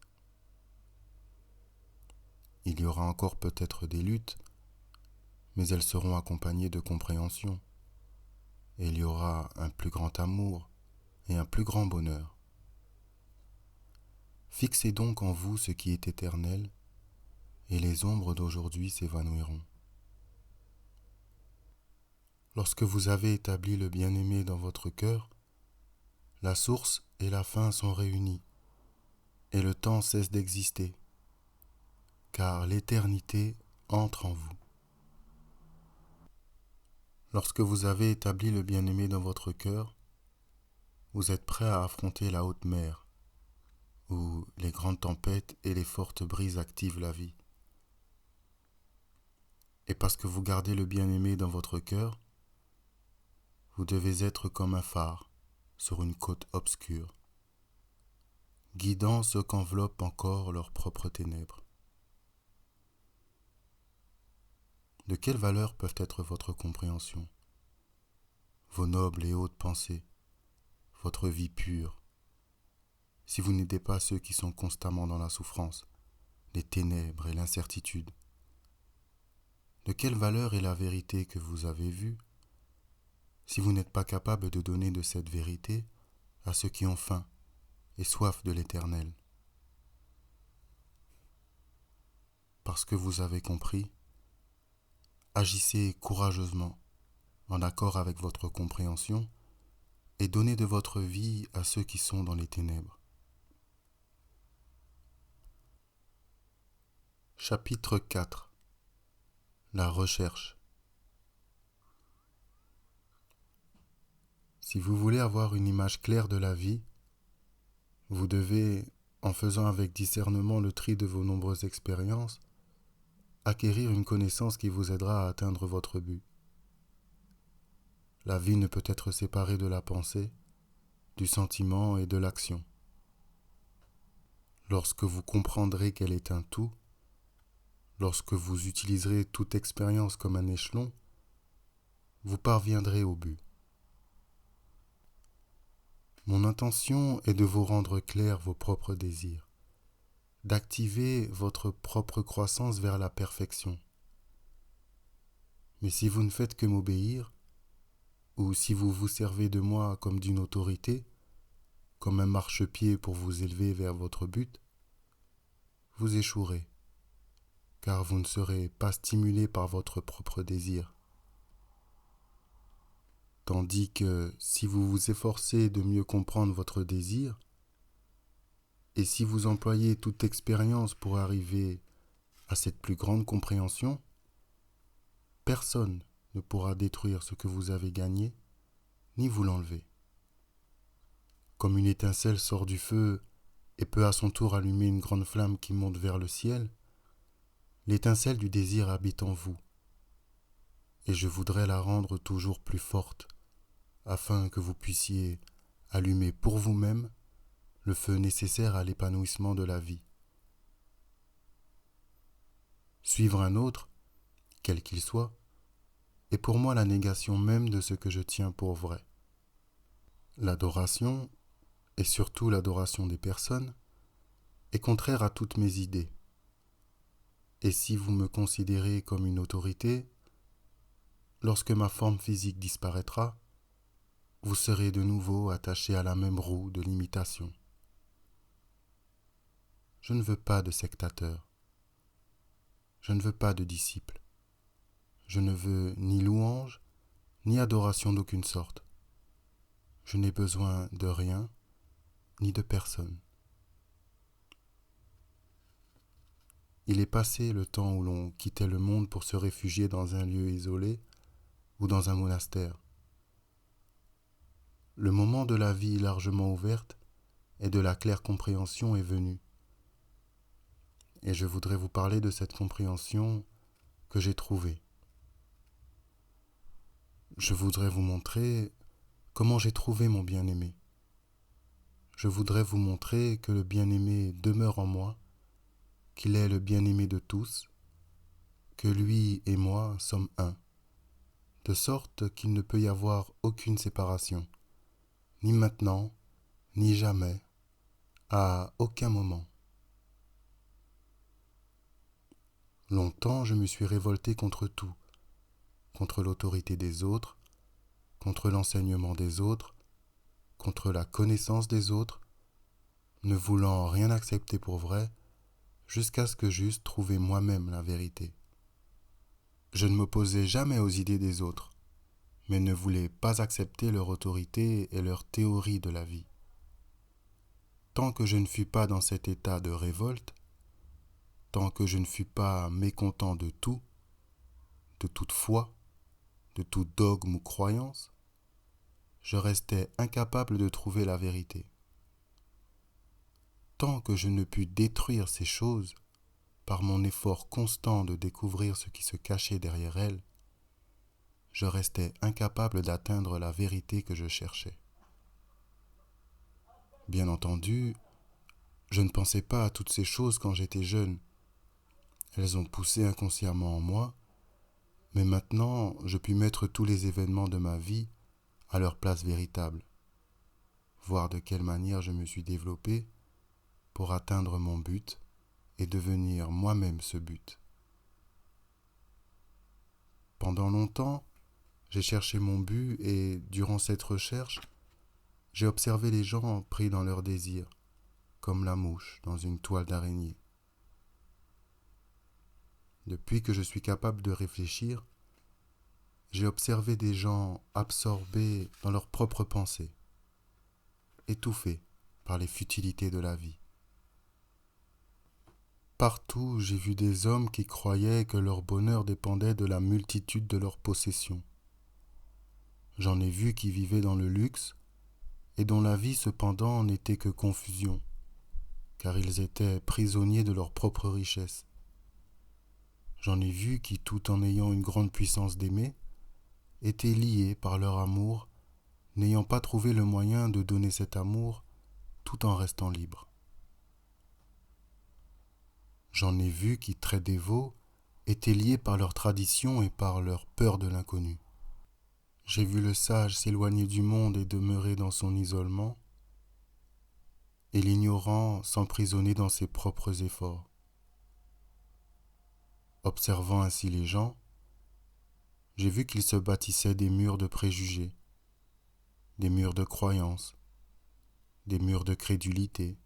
Il y aura encore peut-être des luttes, mais elles seront accompagnées de compréhension, et il y aura un plus grand amour et un plus grand bonheur. Fixez donc en vous ce qui est éternel, et les ombres d'aujourd'hui s'évanouiront. Lorsque vous avez établi le bien-aimé dans votre cœur, la source et la fin sont réunies, et le temps cesse d'exister, car l'éternité entre en vous. Lorsque vous avez établi le bien-aimé dans votre cœur, vous êtes prêt à affronter la haute mer, où les grandes tempêtes et les fortes brises activent la vie. Et parce que vous gardez le bien-aimé dans votre cœur, vous devez être comme un phare sur une côte obscure, guidant ceux qu'enveloppent encore leurs propres ténèbres. De quelle valeur peuvent être votre compréhension, vos nobles et hautes pensées, votre vie pure, si vous n'aidez pas ceux qui sont constamment dans la souffrance, les ténèbres et l'incertitude? De quelle valeur est la vérité que vous avez vue, si vous n'êtes pas capable de donner de cette vérité à ceux qui ont faim et soif de l'Éternel? Parce que vous avez compris, agissez courageusement, en accord avec votre compréhension, et donnez de votre vie à ceux qui sont dans les ténèbres. Chapitre 4. La recherche. Si vous voulez avoir une image claire de la vie, vous devez, en faisant avec discernement le tri de vos nombreuses expériences, acquérir une connaissance qui vous aidera à atteindre votre but. La vie ne peut être séparée de la pensée, du sentiment et de l'action. Lorsque vous comprendrez qu'elle est un tout, lorsque vous utiliserez toute expérience comme un échelon, vous parviendrez au but. Mon intention est de vous rendre clair vos propres désirs, d'activer votre propre croissance vers la perfection. Mais si vous ne faites que m'obéir, ou si vous vous servez de moi comme d'une autorité, comme un marchepied pour vous élever vers votre but, vous échouerez, car vous ne serez pas stimulé par votre propre désir. Tandis que si vous vous efforcez de mieux comprendre votre désir, et si vous employez toute expérience pour arriver à cette plus grande compréhension, personne ne pourra détruire ce que vous avez gagné, ni vous l'enlever. Comme une étincelle sort du feu et peut à son tour allumer une grande flamme qui monte vers le ciel, l'étincelle du désir habite en vous, et je voudrais la rendre toujours plus forte, afin que vous puissiez allumer pour vous-même le feu nécessaire à l'épanouissement de la vie. Suivre un autre, quel qu'il soit, est pour moi la négation même de ce que je tiens pour vrai. L'adoration, et surtout l'adoration des personnes, est contraire à toutes mes idées. Et si vous me considérez comme une autorité, lorsque ma forme physique disparaîtra, vous serez de nouveau attaché à la même roue de l'imitation. Je ne veux pas de sectateurs. Je ne veux pas de disciples. Je ne veux ni louange, ni adoration d'aucune sorte. Je n'ai besoin de rien, ni de personne. Il est passé le temps où l'on quittait le monde pour se réfugier dans un lieu isolé ou dans un monastère. Le moment de la vie largement ouverte et de la claire compréhension est venu. Et je voudrais vous parler de cette compréhension que j'ai trouvée. Je voudrais vous montrer comment j'ai trouvé mon bien-aimé. Je voudrais vous montrer que le bien-aimé demeure en moi, qu'il est le bien-aimé de tous, que lui et moi sommes un, de sorte qu'il ne peut y avoir aucune séparation, ni maintenant, ni jamais, à aucun moment. Longtemps, je me suis révolté contre tout, contre l'autorité des autres, contre l'enseignement des autres, contre la connaissance des autres, ne voulant rien accepter pour vrai, jusqu'à ce que j'eusse trouvé moi-même la vérité. Je ne m'opposais jamais aux idées des autres, mais ne voulais pas accepter leur autorité et leur théorie de la vie. Tant que je ne fus pas dans cet état de révolte, tant que je ne fus pas mécontent de tout, de toute foi, de tout dogme ou croyance, je restais incapable de trouver la vérité. Tant que je ne pus détruire ces choses par mon effort constant de découvrir ce qui se cachait derrière elles, je restais incapable d'atteindre la vérité que je cherchais. Bien entendu, je ne pensais pas à toutes ces choses quand j'étais jeune. Elles ont poussé inconsciemment en moi, mais maintenant je puis mettre tous les événements de ma vie à leur place véritable, voir de quelle manière je me suis développé pour atteindre mon but et devenir moi-même ce but. Pendant longtemps, j'ai cherché mon but et, durant cette recherche, j'ai observé les gens pris dans leurs désirs, comme la mouche dans une toile d'araignée. Depuis que je suis capable de réfléchir, j'ai observé des gens absorbés dans leurs propres pensées, étouffés par les futilités de la vie. Partout, j'ai vu des hommes qui croyaient que leur bonheur dépendait de la multitude de leurs possessions. J'en ai vu qui vivaient dans le luxe et dont la vie cependant n'était que confusion, car ils étaient prisonniers de leur propre richesse. J'en ai vu qui, tout en ayant une grande puissance d'aimer, étaient liés par leur amour, n'ayant pas trouvé le moyen de donner cet amour tout en restant libres. J'en ai vu qui, très dévots, étaient liés par leur tradition et par leur peur de l'inconnu. J'ai vu le sage s'éloigner du monde et demeurer dans son isolement, et l'ignorant s'emprisonner dans ses propres efforts. Observant ainsi les gens, j'ai vu qu'ils se bâtissaient des murs de préjugés, des murs de croyances, des murs de crédulité,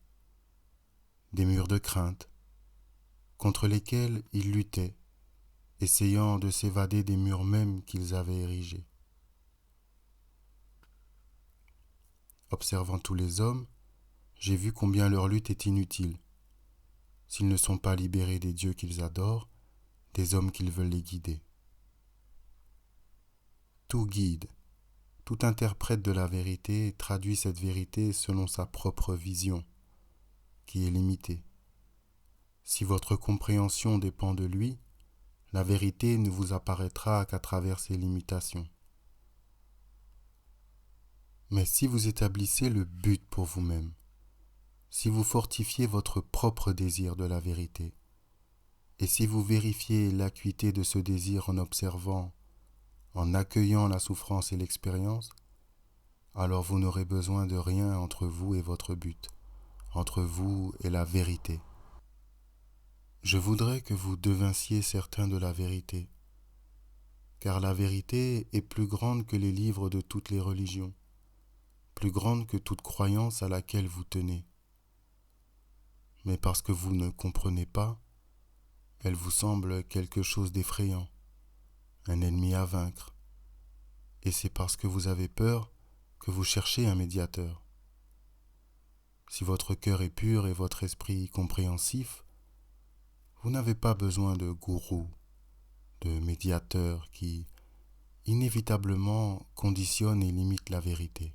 des murs de crainte, contre lesquels ils luttaient, essayant de s'évader des murs mêmes qu'ils avaient érigés. Observant tous les hommes, j'ai vu combien leur lutte est inutile, s'ils ne sont pas libérés des dieux qu'ils adorent, des hommes qu'ils veulent les guider. Tout guide, tout interprète de la vérité traduit cette vérité selon sa propre vision, qui est limitée. Si votre compréhension dépend de lui, la vérité ne vous apparaîtra qu'à travers ses limitations. Mais si vous établissez le but pour vous-même, si vous fortifiez votre propre désir de la vérité, et si vous vérifiez l'acuité de ce désir en observant, en accueillant la souffrance et l'expérience, alors vous n'aurez besoin de rien entre vous et votre but, entre vous et la vérité. Je voudrais que vous devinssiez certain de la vérité, car la vérité est plus grande que les livres de toutes les religions, plus grande que toute croyance à laquelle vous tenez. Mais parce que vous ne comprenez pas, elle vous semble quelque chose d'effrayant, un ennemi à vaincre. Et c'est parce que vous avez peur que vous cherchez un médiateur. Si votre cœur est pur et votre esprit compréhensif, vous n'avez pas besoin de gourous, de médiateurs qui, inévitablement, conditionnent et limitent la vérité.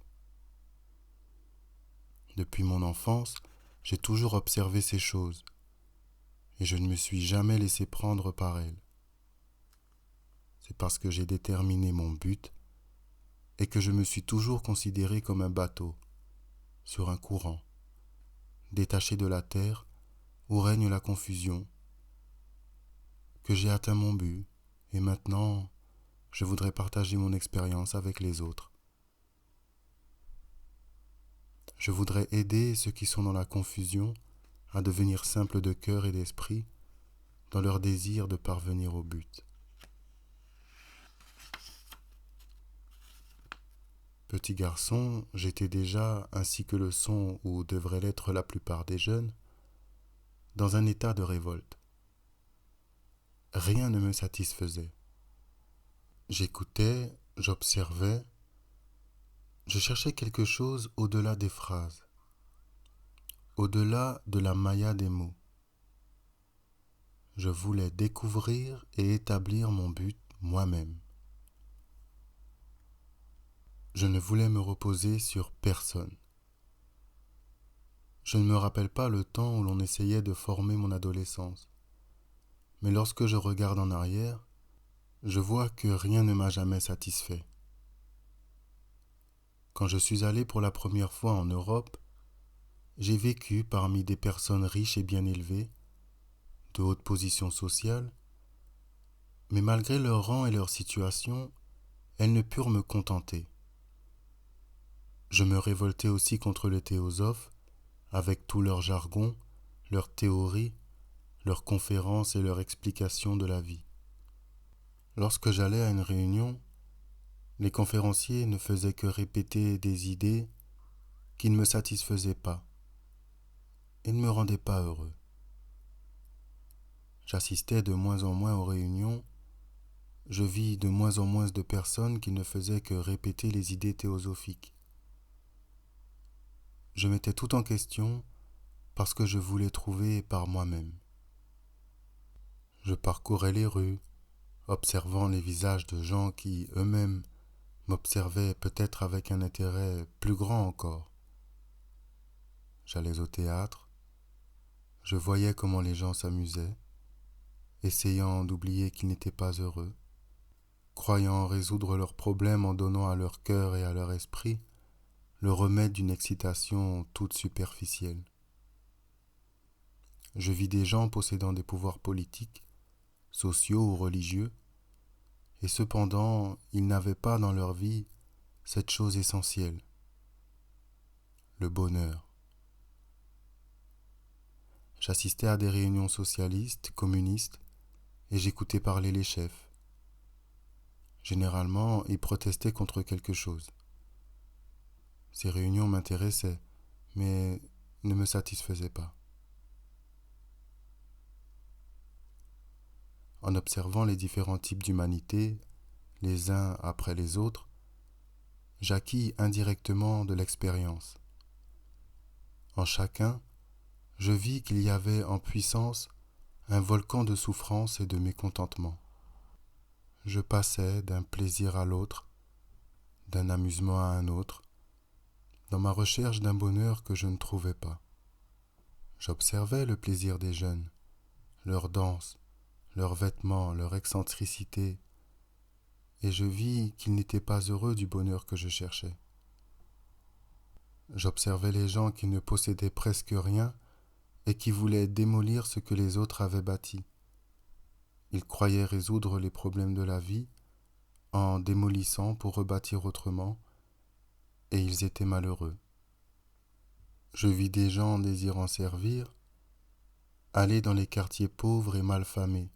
Depuis mon enfance, j'ai toujours observé ces choses, et je ne me suis jamais laissé prendre par elles. C'est parce que j'ai déterminé mon but et que je me suis toujours considéré comme un bateau, sur un courant, détaché de la terre où règne la confusion, que j'ai atteint mon but, et maintenant, je voudrais partager mon expérience avec les autres. Je voudrais aider ceux qui sont dans la confusion à devenir simples de cœur et d'esprit dans leur désir de parvenir au but. Petit garçon, j'étais déjà, ainsi que le sont ou devraient l'être la plupart des jeunes, dans un état de révolte. Rien ne me satisfaisait. J'écoutais, j'observais, je cherchais quelque chose au-delà des phrases, au-delà de la maya des mots. Je voulais découvrir et établir mon but moi-même. Je ne voulais me reposer sur personne. Je ne me rappelle pas le temps où l'on essayait de former mon adolescence. Mais lorsque je regarde en arrière, je vois que rien ne m'a jamais satisfait. Quand je suis allé pour la première fois en Europe, j'ai vécu parmi des personnes riches et bien élevées, de haute position sociale, mais malgré leur rang et leur situation, elles ne purent me contenter. Je me révoltais aussi contre les théosophes, avec tout leur jargon, leurs théories, leurs conférences et leurs explications de la vie. Lorsque j'allais à une réunion, les conférenciers ne faisaient que répéter des idées qui ne me satisfaisaient pas et ne me rendaient pas heureux. J'assistais de moins en moins aux réunions, je vis de moins en moins de personnes qui ne faisaient que répéter les idées théosophiques. Je mettais tout en question parce que je voulais trouver par moi-même. Je parcourais les rues, observant les visages de gens qui, eux-mêmes, m'observaient peut-être avec un intérêt plus grand encore. J'allais au théâtre, je voyais comment les gens s'amusaient, essayant d'oublier qu'ils n'étaient pas heureux, croyant résoudre leurs problèmes en donnant à leur cœur et à leur esprit le remède d'une excitation toute superficielle. Je vis des gens possédant des pouvoirs politiques, sociaux ou religieux, et cependant ils n'avaient pas dans leur vie cette chose essentielle, le bonheur. J'assistais à des réunions socialistes, communistes, et j'écoutais parler les chefs. Généralement, ils protestaient contre quelque chose. Ces réunions m'intéressaient, mais ne me satisfaisaient pas. En observant les différents types d'humanité, les uns après les autres, j'acquis indirectement de l'expérience. En chacun, je vis qu'il y avait en puissance un volcan de souffrance et de mécontentement. Je passais d'un plaisir à l'autre, d'un amusement à un autre, dans ma recherche d'un bonheur que je ne trouvais pas. J'observais le plaisir des jeunes, leurs danses, leurs vêtements, leur excentricité, et je vis qu'ils n'étaient pas heureux du bonheur que je cherchais. J'observais les gens qui ne possédaient presque rien et qui voulaient démolir ce que les autres avaient bâti. Ils croyaient résoudre les problèmes de la vie en démolissant pour rebâtir autrement, et ils étaient malheureux. Je vis des gens désirant servir aller dans les quartiers pauvres et malfamés.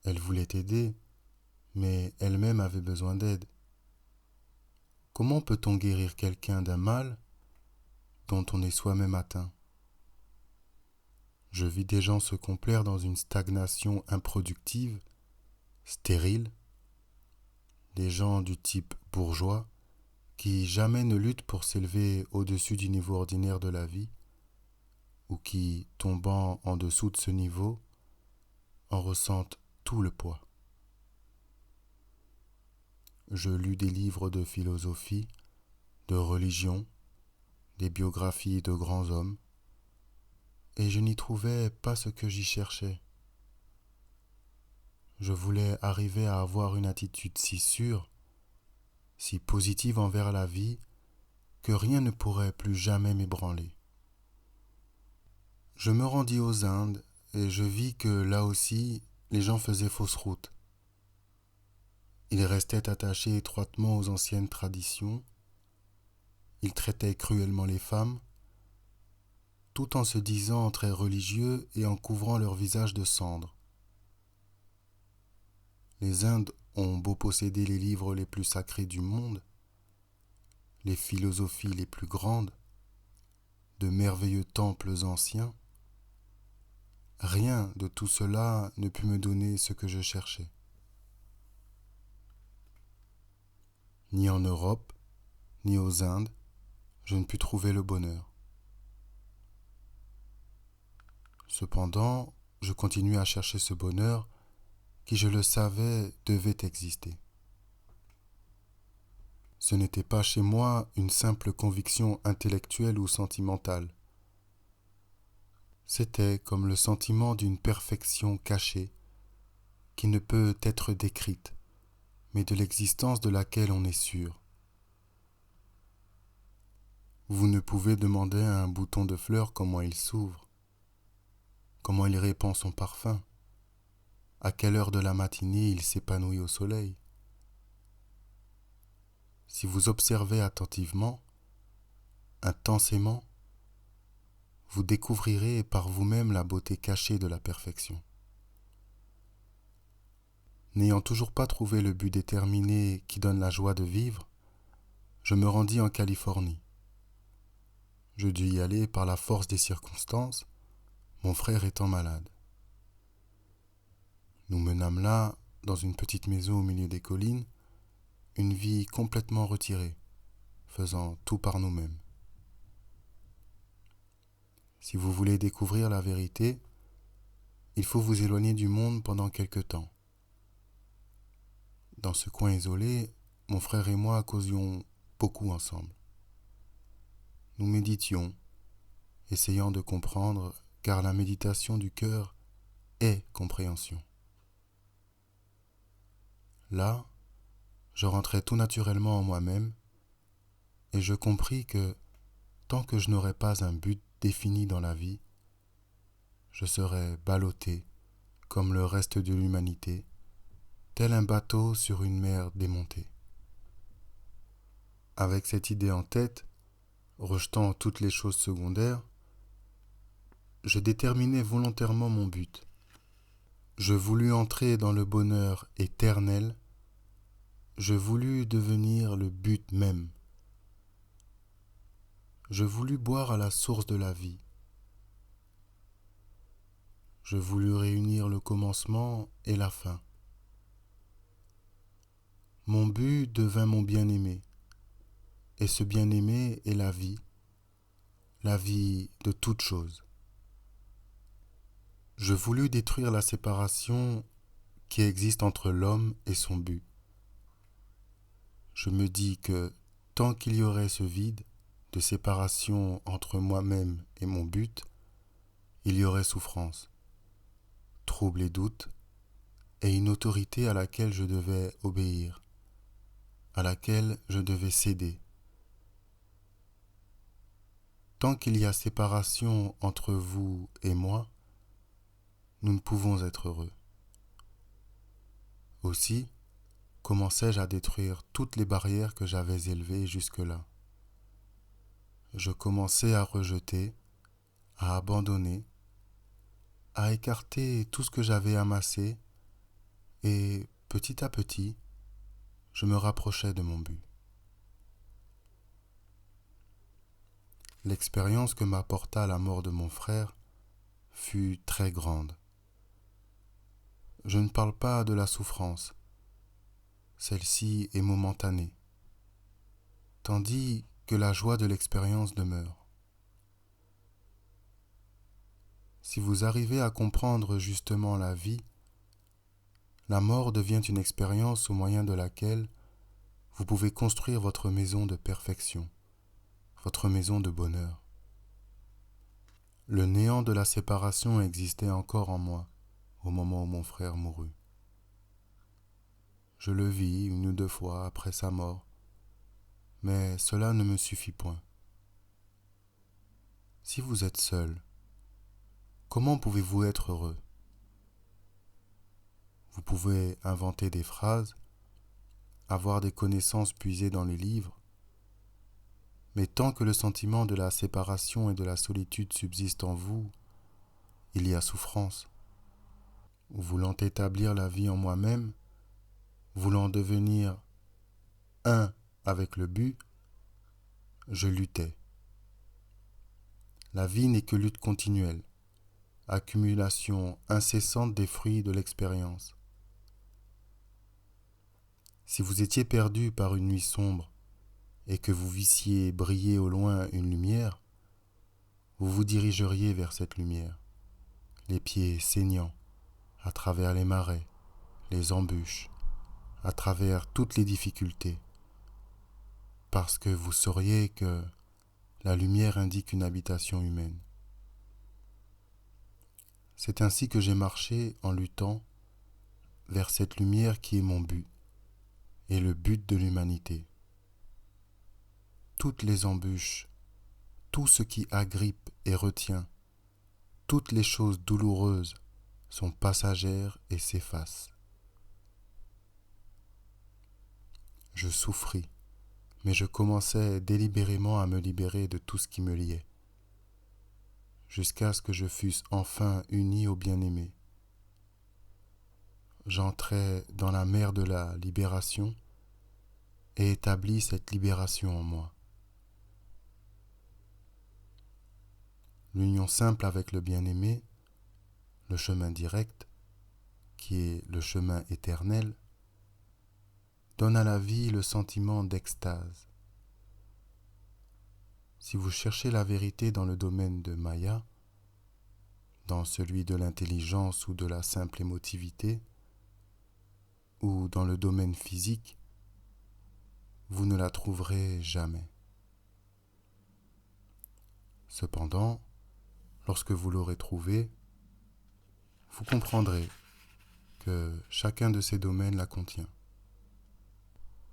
Elles voulaient aider, mais elles-mêmes avaient besoin d'aide. Comment peut-on guérir quelqu'un d'un mal dont on est soi-même atteint? Je vis des gens se complaire dans une stagnation improductive, stérile, des gens du type bourgeois qui jamais ne luttent pour s'élever au-dessus du niveau ordinaire de la vie, ou qui, tombant en dessous de ce niveau, en ressentent tout le poids. Je lus des livres de philosophie, de religion, des biographies de grands hommes, et je n'y trouvais pas ce que j'y cherchais. Je voulais arriver à avoir une attitude si sûre, si positive envers la vie, que rien ne pourrait plus jamais m'ébranler. Je me rendis aux Indes et je vis que là aussi, les gens faisaient fausse route. Ils restaient attachés étroitement aux anciennes traditions, ils traitaient cruellement les femmes, tout en se disant très religieux et en couvrant leur visage de cendre. Les Indes ont beau posséder les livres les plus sacrés du monde, les philosophies les plus grandes, de merveilleux temples anciens, rien de tout cela ne put me donner ce que je cherchais. Ni en Europe, ni aux Indes, je ne pus trouver le bonheur. Cependant, je continuai à chercher ce bonheur qui, je le savais, devait exister. Ce n'était pas chez moi une simple conviction intellectuelle ou sentimentale. C'était comme le sentiment d'une perfection cachée qui ne peut être décrite, mais de l'existence de laquelle on est sûr. Vous ne pouvez demander à un bouton de fleur comment il s'ouvre, comment il répand son parfum, à quelle heure de la matinée il s'épanouit au soleil. Si vous observez attentivement, intensément, vous découvrirez par vous-même la beauté cachée de la perfection. N'ayant toujours pas trouvé le but déterminé qui donne la joie de vivre, je me rendis en Californie. Je dus y aller par la force des circonstances, mon frère étant malade. Nous menâmes là, dans une petite maison au milieu des collines, une vie complètement retirée, faisant tout par nous-mêmes. Si vous voulez découvrir la vérité, il faut vous éloigner du monde pendant quelque temps. Dans ce coin isolé, mon frère et moi causions beaucoup ensemble. Nous méditions, essayant de comprendre, car la méditation du cœur est compréhension. Là, je rentrai tout naturellement en moi-même, et je compris que, tant que je n'aurais pas un but défini dans la vie, je serais ballotté, comme le reste de l'humanité, tel un bateau sur une mer démontée. Avec cette idée en tête, rejetant toutes les choses secondaires, je déterminai volontairement mon but. Je voulus entrer dans le bonheur éternel, je voulus devenir le but même. Je voulus boire à la source de la vie. Je voulus réunir le commencement et la fin. Mon but devint mon bien-aimé, et ce bien-aimé est la vie de toute chose. Je voulus détruire la séparation qui existe entre l'homme et son but. Je me dis que tant qu'il y aurait ce vide de séparation entre moi-même et mon but, il y aurait souffrance, trouble et doute, et une autorité à laquelle je devais obéir, à laquelle je devais céder. Tant qu'il y a séparation entre vous et moi, nous ne pouvons être heureux. Aussi, commençai-je à détruire toutes les barrières que j'avais élevées jusque-là. Je commençai à rejeter, à abandonner, à écarter tout ce que j'avais amassé et, petit à petit, je me rapprochais de mon but. L'expérience que m'apporta la mort de mon frère fut très grande. Je ne parle pas de la souffrance, celle-ci est momentanée, tandis que la joie de l'expérience demeure. Si vous arrivez à comprendre justement la vie, la mort devient une expérience au moyen de laquelle vous pouvez construire votre maison de perfection, votre maison de bonheur. Le néant de la séparation existait encore en moi au moment où mon frère mourut. Je le vis une ou deux fois après sa mort, mais cela ne me suffit point. Si vous êtes seul, comment pouvez-vous être heureux? Vous pouvez inventer des phrases, avoir des connaissances puisées dans les livres, mais tant que le sentiment de la séparation et de la solitude subsiste en vous, il y a souffrance. Voulant établir la vie en moi-même, voulant devenir un avec le but, je luttais. La vie n'est que lutte continuelle, accumulation incessante des fruits de l'expérience. Si vous étiez perdu par une nuit sombre et que vous vissiez briller au loin une lumière, vous vous dirigeriez vers cette lumière, les pieds saignants, à travers les marais, les embûches, à travers toutes les difficultés, parce que vous sauriez que la lumière indique une habitation humaine. C'est ainsi que j'ai marché en luttant vers cette lumière qui est mon but et le but de l'humanité. Toutes les embûches, tout ce qui agrippe et retient, toutes les choses douloureuses sont passagères et s'effacent. Je souffris, mais je commençais délibérément à me libérer de tout ce qui me liait, jusqu'à ce que je fusse enfin uni au bien-aimé. J'entrais dans la mer de la libération et établis cette libération en moi. L'union simple avec le bien-aimé, le chemin direct, qui est le chemin éternel, donne à la vie le sentiment d'extase. Si vous cherchez la vérité dans le domaine de Maya, dans celui de l'intelligence ou de la simple émotivité, ou dans le domaine physique, vous ne la trouverez jamais. Cependant, lorsque vous l'aurez trouvée, vous comprendrez que chacun de ces domaines la contient.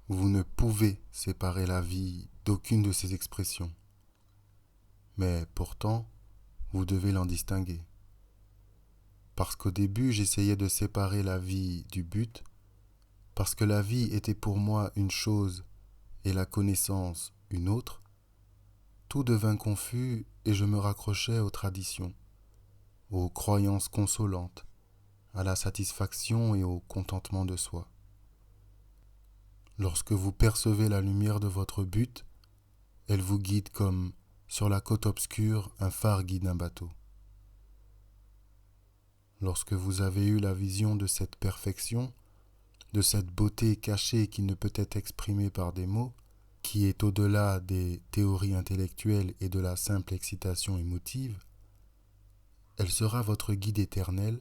Vous ne pouvez séparer la vie d'aucune de ces expressions, mais pourtant, vous devez l'en distinguer. Parce qu'au début, j'essayais de séparer la vie du but, parce que la vie était pour moi une chose et la connaissance une autre, tout devint confus et je me raccrochais aux traditions, aux croyances consolantes, à la satisfaction et au contentement de soi. Lorsque vous percevez la lumière de votre but, elle vous guide comme, sur la côte obscure, un phare guide un bateau. Lorsque vous avez eu la vision de cette perfection, de cette beauté cachée qui ne peut être exprimée par des mots, qui est au-delà des théories intellectuelles et de la simple excitation émotive, elle sera votre guide éternel,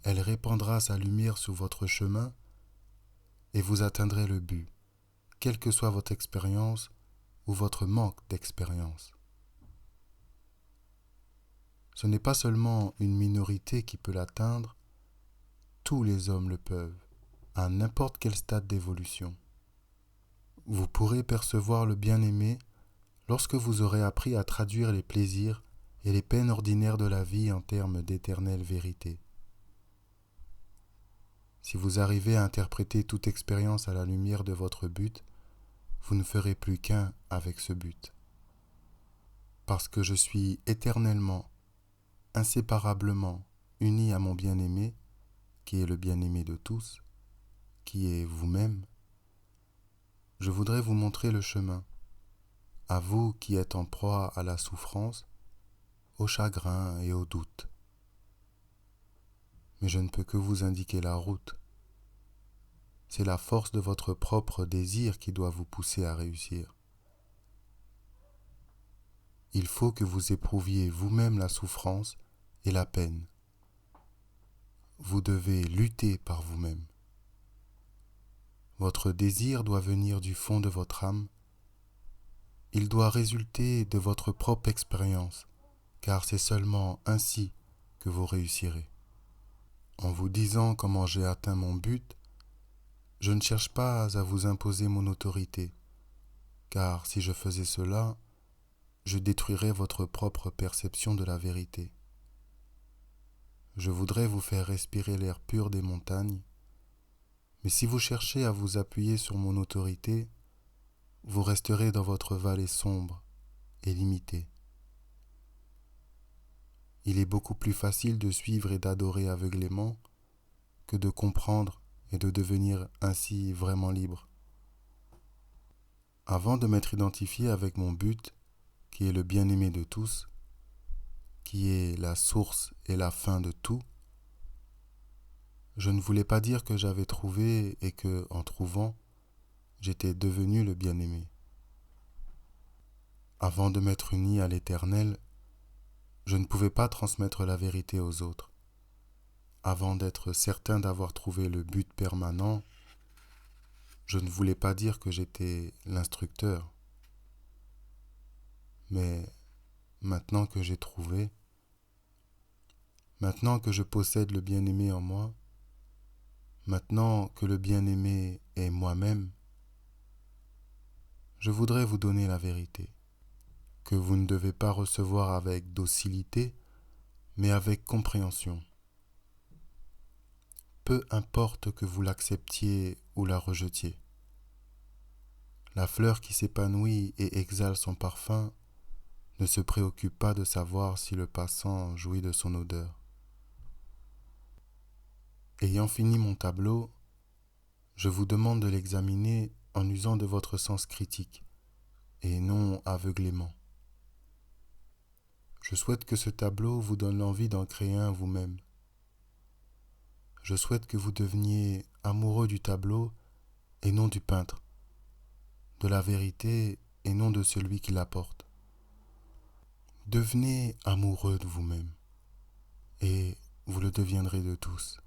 elle répandra sa lumière sur votre chemin et vous atteindrez le but, quelle que soit votre expérience ou votre manque d'expérience. Ce n'est pas seulement une minorité qui peut l'atteindre, tous les hommes le peuvent, à n'importe quel stade d'évolution. Vous pourrez percevoir le bien-aimé lorsque vous aurez appris à traduire les plaisirs et les peines ordinaires de la vie en termes d'éternelle vérité. Si vous arrivez à interpréter toute expérience à la lumière de votre but, vous ne ferez plus qu'un avec ce but. Parce que je suis éternellement, inséparablement uni à mon bien-aimé, qui est le bien-aimé de tous, qui est vous-même, je voudrais vous montrer le chemin, à vous qui êtes en proie à la souffrance, au chagrin et au doute. Mais je ne peux que vous indiquer la route. C'est la force de votre propre désir qui doit vous pousser à réussir. Il faut que vous éprouviez vous-même la souffrance et la peine. Vous devez lutter par vous-même. Votre désir doit venir du fond de votre âme. Il doit résulter de votre propre expérience, car c'est seulement ainsi que vous réussirez. En vous disant comment j'ai atteint mon but, je ne cherche pas à vous imposer mon autorité, car si je faisais cela, je détruirais votre propre perception de la vérité. Je voudrais vous faire respirer l'air pur des montagnes, mais si vous cherchez à vous appuyer sur mon autorité, vous resterez dans votre vallée sombre et limitée. Il est beaucoup plus facile de suivre et d'adorer aveuglément que de comprendre et de devenir ainsi vraiment libre. Avant de m'être identifié avec mon but, qui est le bien-aimé de tous, qui est la source et la fin de tout, je ne voulais pas dire que j'avais trouvé et que, en trouvant, j'étais devenu le bien-aimé. Avant de m'être uni à l'Éternel, je ne pouvais pas transmettre la vérité aux autres. Avant d'être certain d'avoir trouvé le but permanent, je ne voulais pas dire que j'étais l'instructeur. Mais maintenant que j'ai trouvé, maintenant que je possède le bien-aimé en moi, maintenant que le bien-aimé est moi-même, je voudrais vous donner la vérité, que vous ne devez pas recevoir avec docilité, mais avec compréhension. Peu importe que vous l'acceptiez ou la rejetiez. La fleur qui s'épanouit et exhale son parfum ne se préoccupe pas de savoir si le passant jouit de son odeur. Ayant fini mon tableau, je vous demande de l'examiner en usant de votre sens critique et non aveuglément. Je souhaite que ce tableau vous donne l'envie d'en créer un vous-même. Je souhaite que vous deveniez amoureux du tableau et non du peintre, de la vérité et non de celui qui l'apporte. Devenez amoureux de vous-même et vous le deviendrez de tous.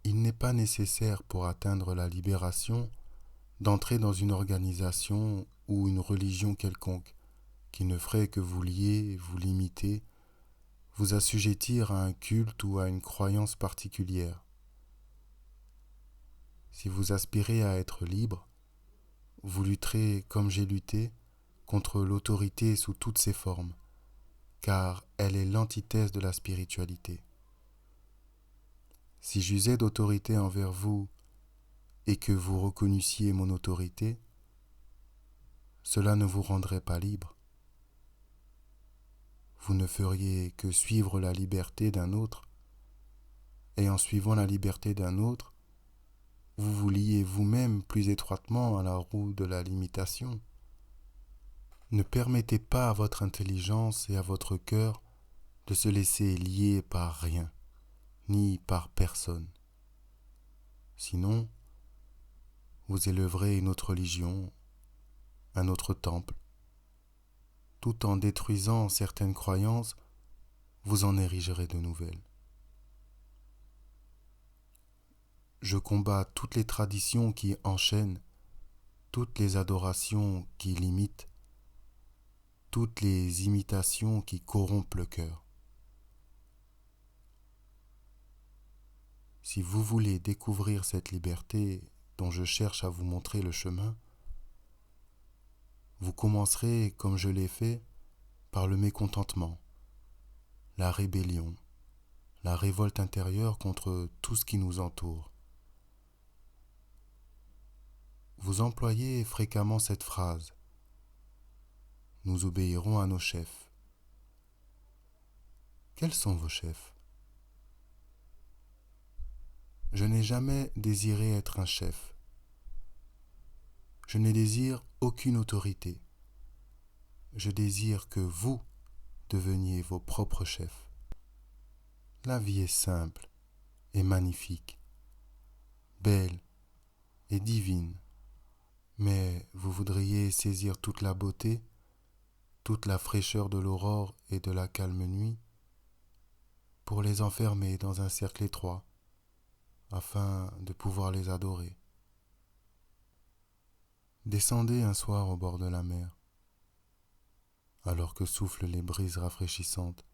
Il n'est pas nécessaire pour atteindre la libération d'entrer dans une organisation ou une religion quelconque qui ne ferait que vous lier, vous limiter, vous assujettir à un culte ou à une croyance particulière. Si vous aspirez à être libre, vous lutterez comme j'ai lutté contre l'autorité sous toutes ses formes, car elle est l'antithèse de la spiritualité. Si j'usais d'autorité envers vous et que vous reconnussiez mon autorité, cela ne vous rendrait pas libre. vous ne feriez que suivre la liberté d'un autre, et en suivant la liberté d'un autre, vous vous liez vous-même plus étroitement à la roue de la limitation. Ne permettez pas à votre intelligence et à votre cœur de se laisser lier par rien, ni par personne. Sinon, vous élèverez une autre religion, un autre temple. Tout en détruisant certaines croyances, vous en érigerez de nouvelles. Je combats toutes les traditions qui enchaînent, toutes les adorations qui limitent, toutes les imitations qui corrompent le cœur. Si vous voulez découvrir cette liberté dont je cherche à vous montrer le chemin, vous commencerez, comme je l'ai fait, par le mécontentement, la rébellion, la révolte intérieure contre tout ce qui nous entoure. Vous employez fréquemment cette phrase : nous obéirons à nos chefs. Quels sont vos chefs ? Je n'ai jamais désiré être un chef. Je ne désire aucune autorité. Je désire que vous deveniez vos propres chefs. La vie est simple et magnifique, belle et divine. Mais vous voudriez saisir toute la beauté, toute la fraîcheur de l'aurore et de la calme nuit, pour les enfermer dans un cercle étroit, afin de pouvoir les adorer. Descendez un soir au bord de la mer, alors que soufflent les brises rafraîchissantes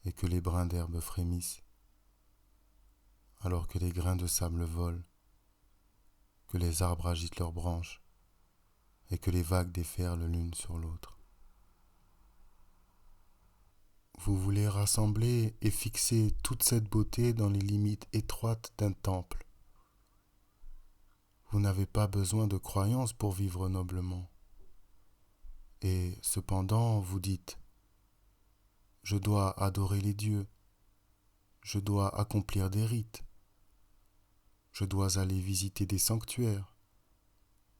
et que les brins d'herbe frémissent, alors que les grains de sable volent, que les arbres agitent leurs branches et que les vagues déferlent l'une sur l'autre. Vous voulez rassembler et fixer toute cette beauté dans les limites étroites d'un temple. Vous n'avez pas besoin de croyances pour vivre noblement. Et cependant, vous dites : je dois adorer les dieux, je dois accomplir des rites, je dois aller visiter des sanctuaires,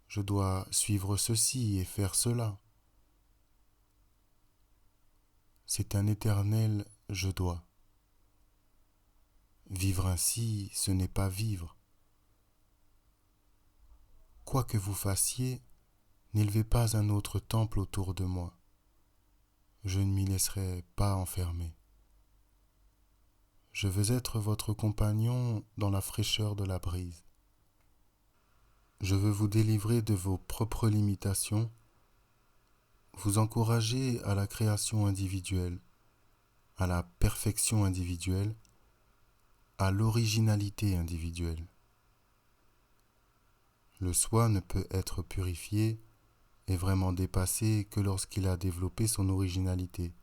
je dois suivre ceci et faire cela. C'est un éternel « je dois ». Vivre ainsi, ce n'est pas vivre. Quoi que vous fassiez, n'élevez pas un autre temple autour de moi. Je ne m'y laisserai pas enfermer. Je veux être votre compagnon dans la fraîcheur de la brise. Je veux vous délivrer de vos propres limitations, vous encourager à la création individuelle, à la perfection individuelle, à l'originalité individuelle. Le soi ne peut être purifié et vraiment dépassé que lorsqu'il a développé son originalité,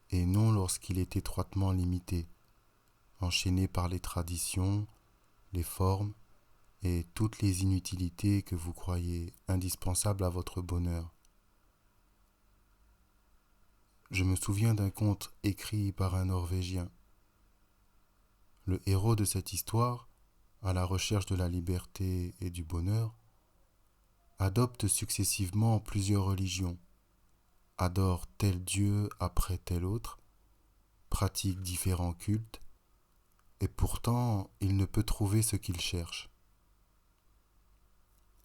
et non lorsqu'il est étroitement limité, enchaîné par les traditions, les formes et toutes les inutilités que vous croyez indispensables à votre bonheur. Je me souviens d'un conte écrit par un Norvégien. Le héros de cette histoire, à la recherche de la liberté et du bonheur, adopte successivement plusieurs religions, adore tel dieu après tel autre, pratique différents cultes, et pourtant il ne peut trouver ce qu'il cherche.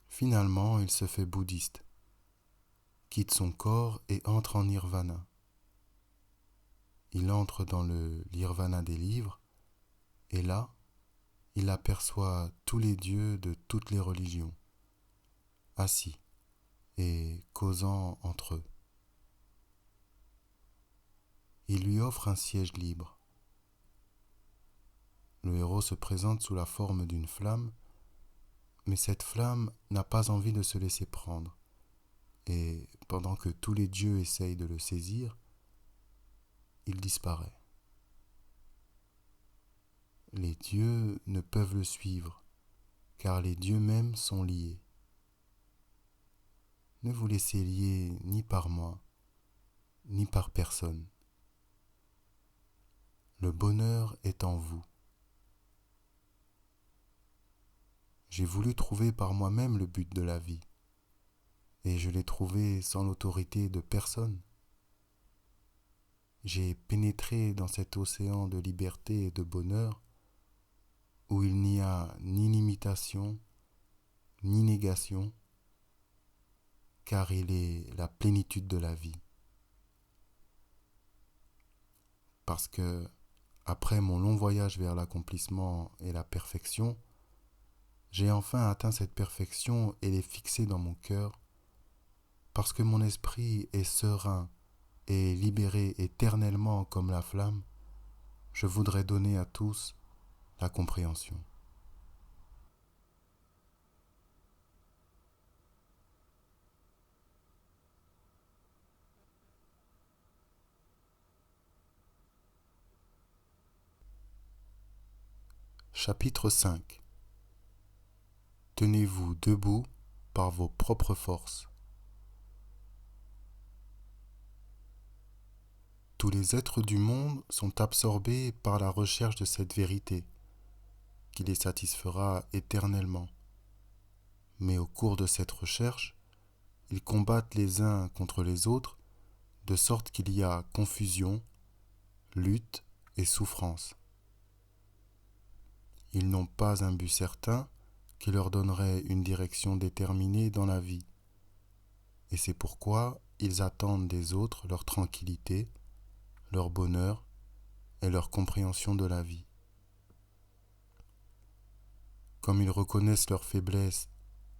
Finalement, il se fait bouddhiste, quitte son corps et entre en nirvana. Il entre dans le nirvana des livres, et là, il aperçoit tous les dieux de toutes les religions, assis et causant entre eux. Il lui offre un siège libre. Le héros se présente sous la forme d'une flamme, mais cette flamme n'a pas envie de se laisser prendre, et pendant que tous les dieux essayent de le saisir, il disparaît. Les dieux ne peuvent le suivre, car les dieux mêmes sont liés. Ne vous laissez lier ni par moi, ni par personne. Le bonheur est en vous. J'ai voulu trouver par moi-même le but de la vie, et je l'ai trouvé sans l'autorité de personne. J'ai pénétré dans cet océan de liberté et de bonheur où il n'y a ni limitation, ni négation, car il est la plénitude de la vie. Parce que, après mon long voyage vers l'accomplissement et la perfection, j'ai enfin atteint cette perfection et l'ai fixée dans mon cœur, parce que mon esprit est serein et libéré éternellement comme la flamme, je voudrais donner à tous la compréhension. Chapitre 5. Tenez-vous debout par vos propres forces. Tous les êtres du monde sont absorbés par la recherche de cette vérité, qui les satisfera éternellement. Mais au cours de cette recherche, ils combattent les uns contre les autres, de sorte qu'il y a confusion, lutte et souffrance. Ils n'ont pas un but certain qui leur donnerait une direction déterminée dans la vie. Et c'est pourquoi ils attendent des autres leur tranquillité, leur bonheur et leur compréhension de la vie. Comme ils reconnaissent leur faiblesse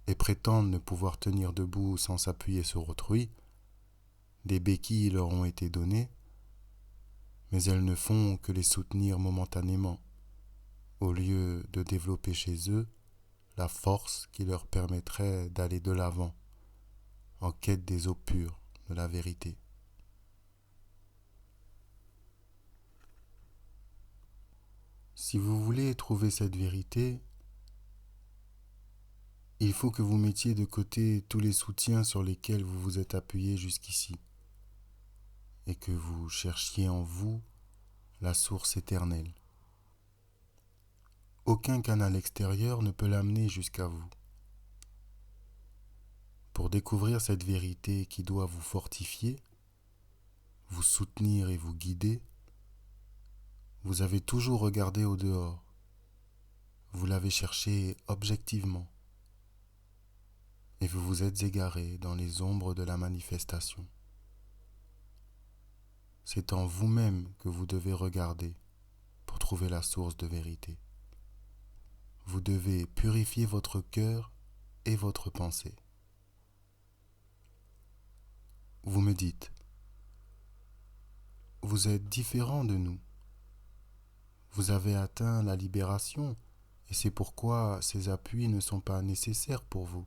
et prétendent ne pouvoir tenir debout sans s'appuyer sur autrui, des béquilles leur ont été données, mais elles ne font que les soutenir momentanément, au lieu de développer chez eux la force qui leur permettrait d'aller de l'avant, en quête des eaux pures de la vérité. Si vous voulez trouver cette vérité, il faut que vous mettiez de côté tous les soutiens sur lesquels vous vous êtes appuyé jusqu'ici, et que vous cherchiez en vous la source éternelle. Aucun canal extérieur ne peut l'amener jusqu'à vous. Pour découvrir cette vérité qui doit vous fortifier, vous soutenir et vous guider, vous avez toujours regardé au dehors. Vous l'avez cherché objectivement. Et vous vous êtes égaré dans les ombres de la manifestation. C'est en vous-même que vous devez regarder pour trouver la source de vérité. Vous devez purifier votre cœur et votre pensée. Vous me dites, vous êtes différent de nous. Vous avez atteint la libération et c'est pourquoi ces appuis ne sont pas nécessaires pour vous.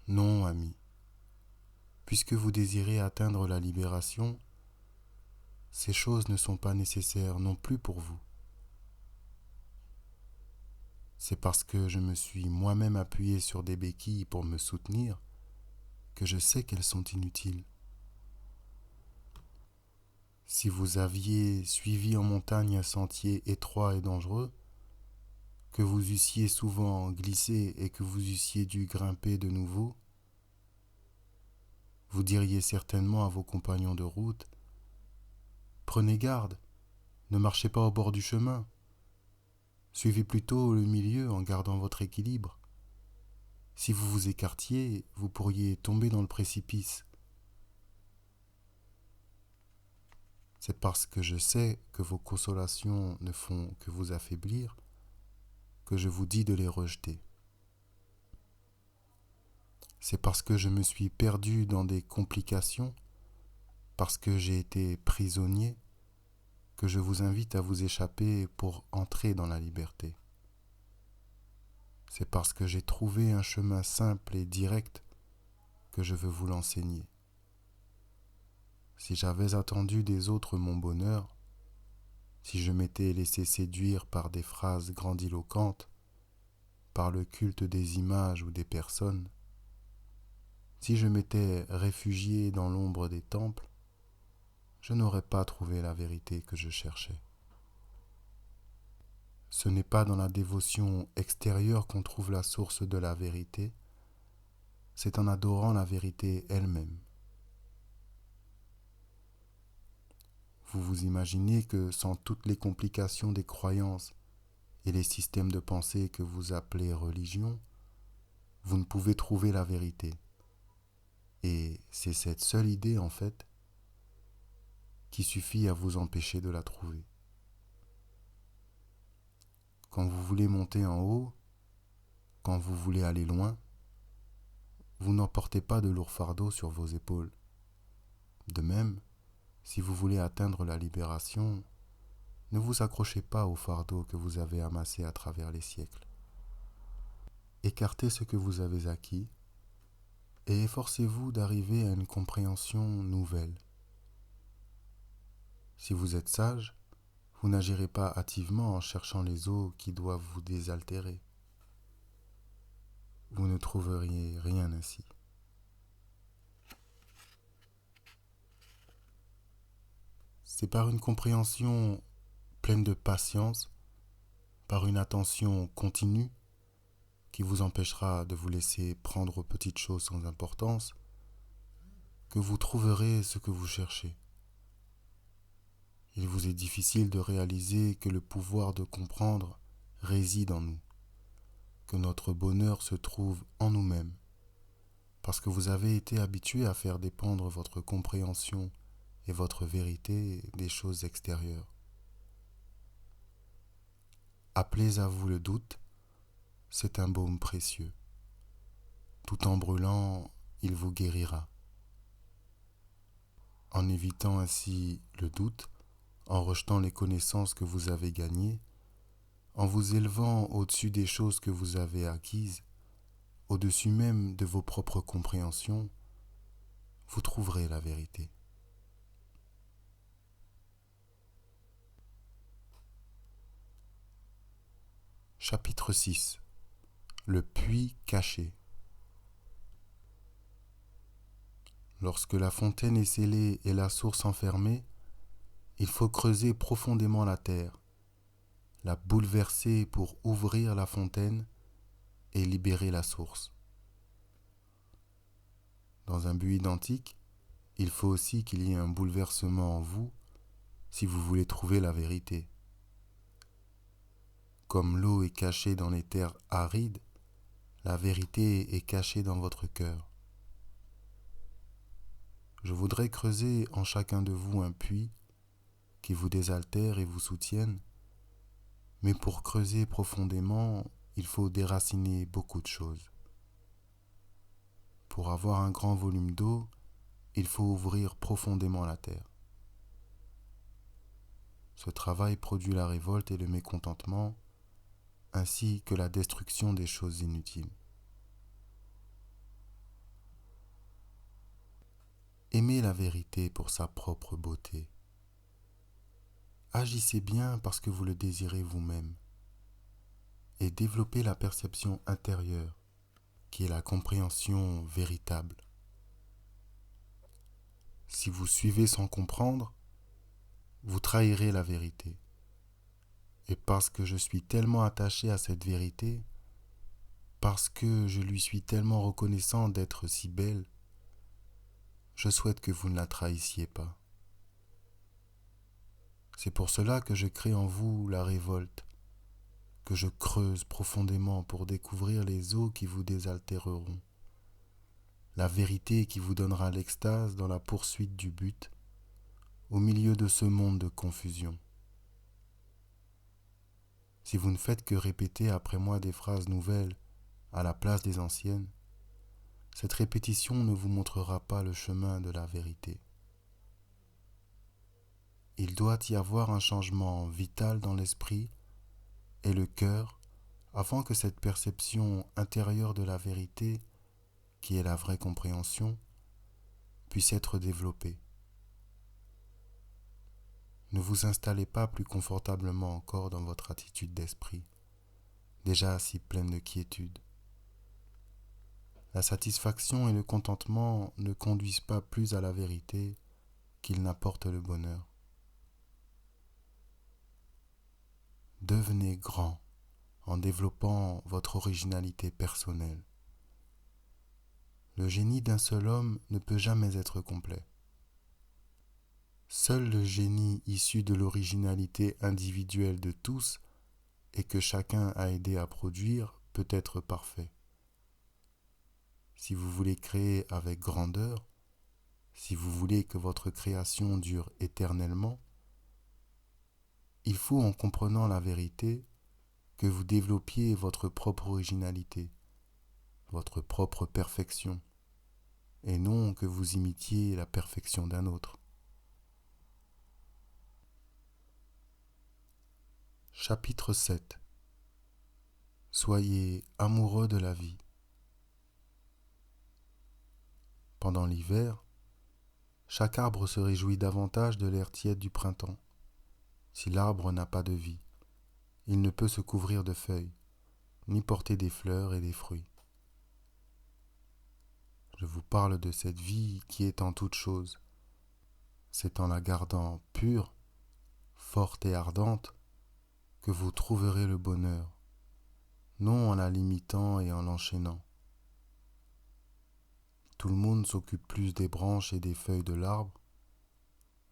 Non, ami. Puisque vous désirez atteindre la libération, ces choses ne sont pas nécessaires non plus pour vous. C'est parce que je me suis moi-même appuyé sur des béquilles pour me soutenir que je sais qu'elles sont inutiles. Si vous aviez suivi en montagne un sentier étroit et dangereux, que vous eussiez souvent glissé et que vous eussiez dû grimper de nouveau, vous diriez certainement à vos compagnons de route, « Prenez garde, ne marchez pas au bord du chemin, suivez plutôt le milieu en gardant votre équilibre. Si vous vous écartiez, vous pourriez tomber dans le précipice. » C'est parce que je sais que vos consolations ne font que vous affaiblir que je vous dis de les rejeter. C'est parce que je me suis perdu dans des complications, parce que j'ai été prisonnier, que je vous invite à vous échapper pour entrer dans la liberté. C'est parce que j'ai trouvé un chemin simple et direct que je veux vous l'enseigner. Si j'avais attendu des autres mon bonheur, si je m'étais laissé séduire par des phrases grandiloquentes, par le culte des images ou des personnes, si je m'étais réfugié dans l'ombre des temples, je n'aurais pas trouvé la vérité que je cherchais. Ce n'est pas dans la dévotion extérieure qu'on trouve la source de la vérité, c'est en adorant la vérité elle-même. Vous vous imaginez que sans toutes les complications des croyances et les systèmes de pensée que vous appelez religion, vous ne pouvez trouver la vérité. Et c'est cette seule idée, en fait, qui suffit à vous empêcher de la trouver. Quand vous voulez monter en haut, quand vous voulez aller loin, vous n'emportez pas de lourds fardeaux sur vos épaules. De même, si vous voulez atteindre la libération, ne vous accrochez pas aux fardeaux que vous avez amassés à travers les siècles. Écartez ce que vous avez acquis et efforcez-vous d'arriver à une compréhension nouvelle. Si vous êtes sage, vous n'agirez pas hâtivement en cherchant les eaux qui doivent vous désaltérer. Vous ne trouveriez rien ainsi. C'est par une compréhension pleine de patience, par une attention continue, qui vous empêchera de vous laisser prendre aux petites choses sans importance, que vous trouverez ce que vous cherchez. Il vous est difficile de réaliser que le pouvoir de comprendre réside en nous, que notre bonheur se trouve en nous-mêmes, parce que vous avez été habitué à faire dépendre votre compréhension et votre vérité des choses extérieures. Appelez à vous le doute, c'est un baume précieux. Tout en brûlant, il vous guérira. En évitant ainsi le doute, en rejetant les connaissances que vous avez gagnées, en vous élevant au-dessus des choses que vous avez acquises, au-dessus même de vos propres compréhensions, vous trouverez la vérité. Chapitre 6. Le puits caché. Lorsque la fontaine est scellée et la source enfermée, il faut creuser profondément la terre, la bouleverser pour ouvrir la fontaine et libérer la source. Dans un but identique, il faut aussi qu'il y ait un bouleversement en vous si vous voulez trouver la vérité. Comme l'eau est cachée dans les terres arides, la vérité est cachée dans votre cœur. Je voudrais creuser en chacun de vous un puits qui vous désaltère et vous soutienne, mais pour creuser profondément, il faut déraciner beaucoup de choses. Pour avoir un grand volume d'eau, il faut ouvrir profondément la terre. Ce travail produit la révolte et le mécontentement, ainsi que la destruction des choses inutiles. Aimez la vérité pour sa propre beauté. Agissez bien parce que vous le désirez vous-même. Et développez la perception intérieure, qui est la compréhension véritable. Si vous suivez sans comprendre, vous trahirez la vérité. Et parce que je suis tellement attaché à cette vérité, parce que je lui suis tellement reconnaissant d'être si belle, je souhaite que vous ne la trahissiez pas. C'est pour cela que je crée en vous la révolte, que je creuse profondément pour découvrir les eaux qui vous désaltéreront, la vérité qui vous donnera l'extase dans la poursuite du but, au milieu de ce monde de confusion. Si vous ne faites que répéter après moi des phrases nouvelles à la place des anciennes, cette répétition ne vous montrera pas le chemin de la vérité. Il doit y avoir un changement vital dans l'esprit et le cœur afin que cette perception intérieure de la vérité, qui est la vraie compréhension, puisse être développée. Ne vous installez pas plus confortablement encore dans votre attitude d'esprit, déjà si pleine de quiétude. La satisfaction et le contentement ne conduisent pas plus à la vérité qu'il n'apporte le bonheur. Devenez grand en développant votre originalité personnelle. Le génie d'un seul homme ne peut jamais être complet. Seul le génie issu de l'originalité individuelle de tous et que chacun a aidé à produire peut être parfait. Si vous voulez créer avec grandeur, si vous voulez que votre création dure éternellement, il faut, en comprenant la vérité, que vous développiez votre propre originalité, votre propre perfection, et non que vous imitiez la perfection d'un autre. Chapitre 7. Soyez amoureux de la vie. Pendant l'hiver, chaque arbre se réjouit davantage de l'air tiède du printemps. Si l'arbre n'a pas de vie, il ne peut se couvrir de feuilles, ni porter des fleurs et des fruits. Je vous parle de cette vie qui est en toute chose. C'est en la gardant pure, forte et ardente que vous trouverez le bonheur, non en la limitant et en l'enchaînant. Tout le monde s'occupe plus des branches et des feuilles de l'arbre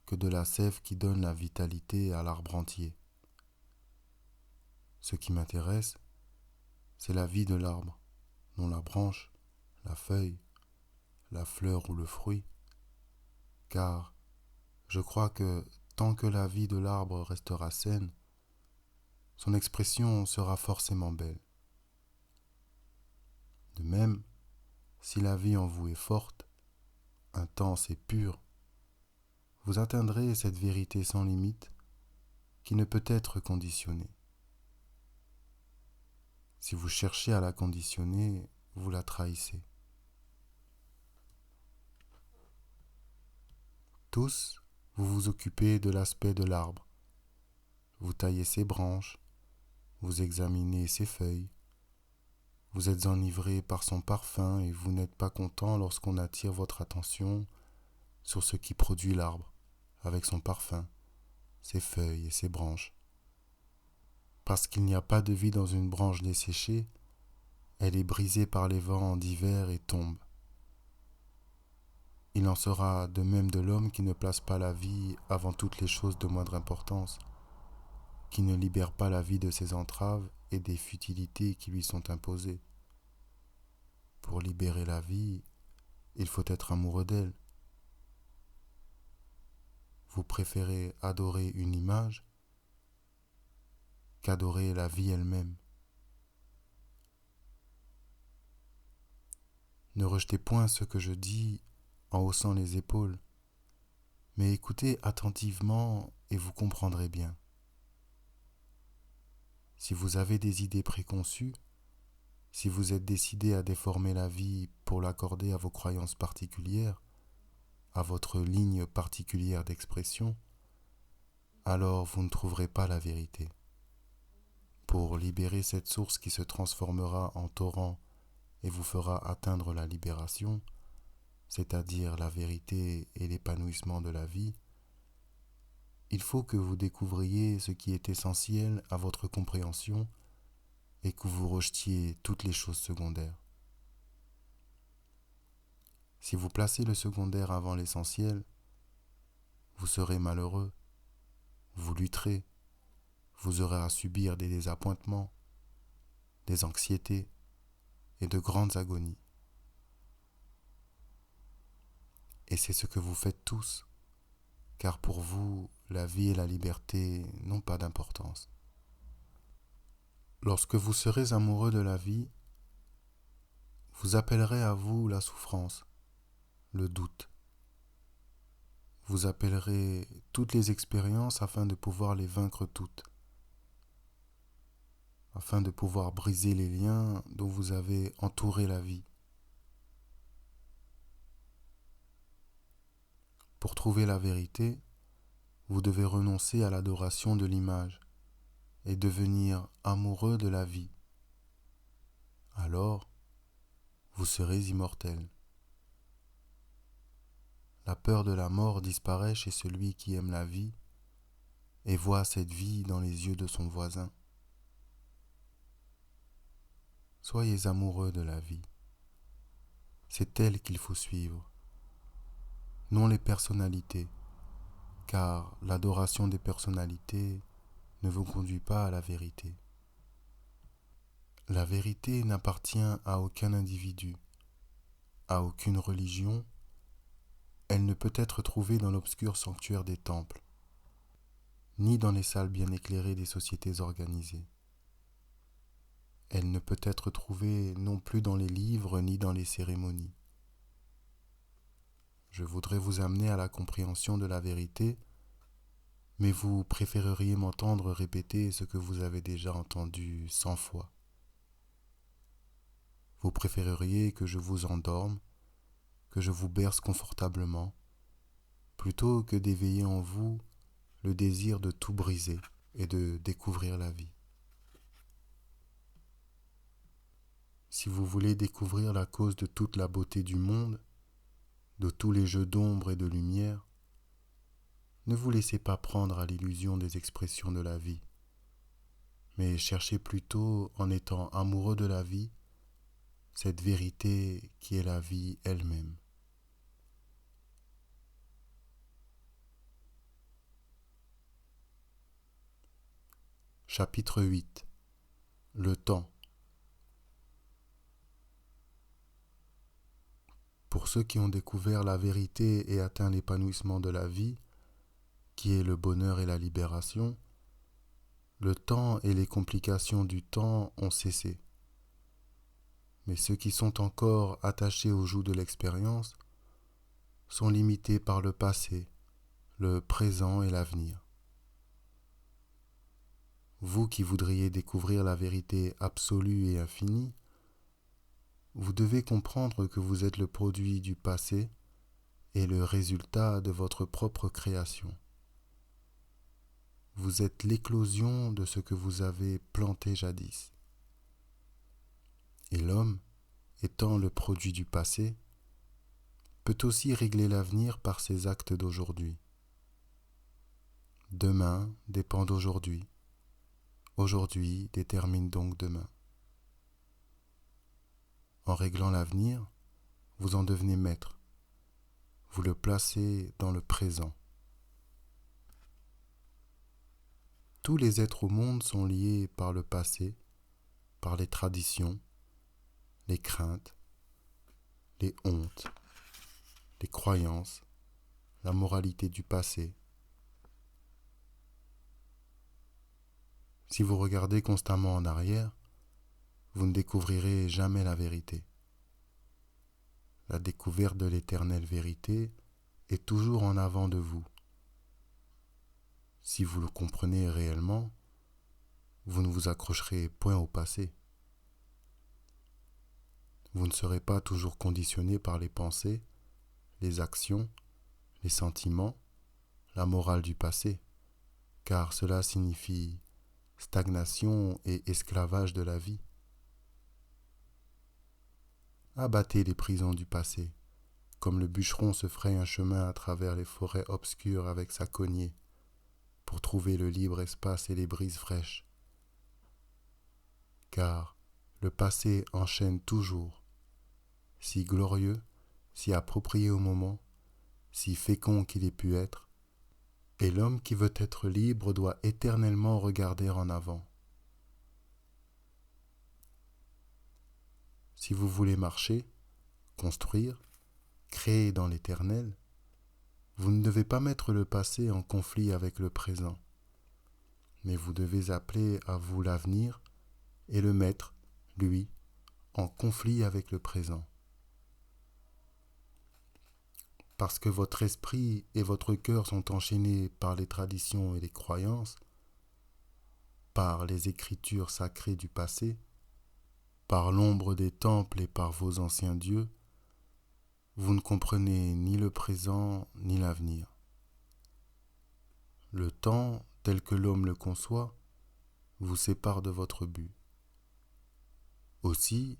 que de la sève qui donne la vitalité à l'arbre entier. Ce qui m'intéresse, c'est la vie de l'arbre, non la branche, la feuille, la fleur ou le fruit, car je crois que tant que la vie de l'arbre restera saine, son expression sera forcément belle. De même, si la vie en vous est forte, intense et pure, vous atteindrez cette vérité sans limite qui ne peut être conditionnée. Si vous cherchez à la conditionner, vous la trahissez. Tous, vous vous occupez de l'aspect de l'arbre. Vous taillez ses branches, vous examinez ses feuilles. Vous êtes enivré par son parfum et vous n'êtes pas content lorsqu'on attire votre attention sur ce qui produit l'arbre, avec son parfum, ses feuilles et ses branches. Parce qu'il n'y a pas de vie dans une branche desséchée, elle est brisée par les vents d'hiver et tombe. Il en sera de même de l'homme qui ne place pas la vie avant toutes les choses de moindre importance, qui ne libère pas la vie de ses entraves et des futilités qui lui sont imposées. Pour libérer la vie, il faut être amoureux d'elle. Vous préférez adorer une image qu'adorer la vie elle-même. Ne rejetez point ce que je dis en haussant les épaules, mais écoutez attentivement et vous comprendrez bien. Si vous avez des idées préconçues, si vous êtes décidé à déformer la vie pour l'accorder à vos croyances particulières, à votre ligne particulière d'expression, alors vous ne trouverez pas la vérité. Pour libérer cette source qui se transformera en torrent et vous fera atteindre la libération, c'est-à-dire la vérité et l'épanouissement de la vie, il faut que vous découvriez ce qui est essentiel à votre compréhension et que vous rejetiez toutes les choses secondaires. Si vous placez le secondaire avant l'essentiel, vous serez malheureux, vous lutterez, vous aurez à subir des désappointements, des anxiétés et de grandes agonies. Et c'est ce que vous faites tous, car pour vous, la vie et la liberté n'ont pas d'importance. Lorsque vous serez amoureux de la vie, vous appellerez à vous la souffrance, le doute. Vous appellerez toutes les expériences afin de pouvoir les vaincre toutes, afin de pouvoir briser les liens dont vous avez entouré la vie. Pour trouver la vérité, vous devez renoncer à l'adoration de l'image et devenir amoureux de la vie. Alors, vous serez immortel. La peur de la mort disparaît chez celui qui aime la vie et voit cette vie dans les yeux de son voisin. Soyez amoureux de la vie. C'est elle qu'il faut suivre, non les personnalités, car l'adoration des personnalités ne vous conduit pas à la vérité. La vérité n'appartient à aucun individu, à aucune religion. Elle ne peut être trouvée dans l'obscur sanctuaire des temples, ni dans les salles bien éclairées des sociétés organisées. Elle ne peut être trouvée non plus dans les livres ni dans les cérémonies. Je voudrais vous amener à la compréhension de la vérité, mais vous préféreriez m'entendre répéter ce que vous avez déjà entendu 100 fois. Vous préféreriez que je vous endorme, que je vous berce confortablement, plutôt que d'éveiller en vous le désir de tout briser et de découvrir la vie. Si vous voulez découvrir la cause de toute la beauté du monde, de tous les jeux d'ombre et de lumière, ne vous laissez pas prendre à l'illusion des expressions de la vie, mais cherchez plutôt, en étant amoureux de la vie, cette vérité qui est la vie elle-même. Chapitre 8. Le temps. Pour ceux qui ont découvert la vérité et atteint l'épanouissement de la vie, qui est le bonheur et la libération, le temps et les complications du temps ont cessé. Mais ceux qui sont encore attachés au joug de l'expérience sont limités par le passé, le présent et l'avenir. Vous qui voudriez découvrir la vérité absolue et infinie, vous devez comprendre que vous êtes le produit du passé et le résultat de votre propre création. Vous êtes l'éclosion de ce que vous avez planté jadis. Et l'homme, étant le produit du passé, peut aussi régler l'avenir par ses actes d'aujourd'hui. Demain dépend d'aujourd'hui. Aujourd'hui détermine donc demain. En réglant l'avenir, vous en devenez maître. Vous le placez dans le présent. Tous les êtres au monde sont liés par le passé, par les traditions, les craintes, les hontes, les croyances, la moralité du passé. Si vous regardez constamment en arrière, vous ne découvrirez jamais la vérité. La découverte de l'éternelle vérité est toujours en avant de vous. Si vous le comprenez réellement, vous ne vous accrocherez point au passé. Vous ne serez pas toujours conditionné par les pensées, les actions, les sentiments, la morale du passé, car cela signifie stagnation et esclavage de la vie. Abattez les prisons du passé, comme le bûcheron se fraye un chemin à travers les forêts obscures avec sa cognée, pour trouver le libre espace et les brises fraîches. Car le passé enchaîne toujours, si glorieux, si approprié au moment, si fécond qu'il ait pu être, et l'homme qui veut être libre doit éternellement regarder en avant. Si vous voulez marcher, construire, créer dans l'éternel, vous ne devez pas mettre le passé en conflit avec le présent, mais vous devez appeler à vous l'avenir et le mettre, lui, en conflit avec le présent. Parce que votre esprit et votre cœur sont enchaînés par les traditions et les croyances, par les écritures sacrées du passé, par l'ombre des temples et par vos anciens dieux, vous ne comprenez ni le présent ni l'avenir. Le temps, tel que l'homme le conçoit, vous sépare de votre but. Aussi,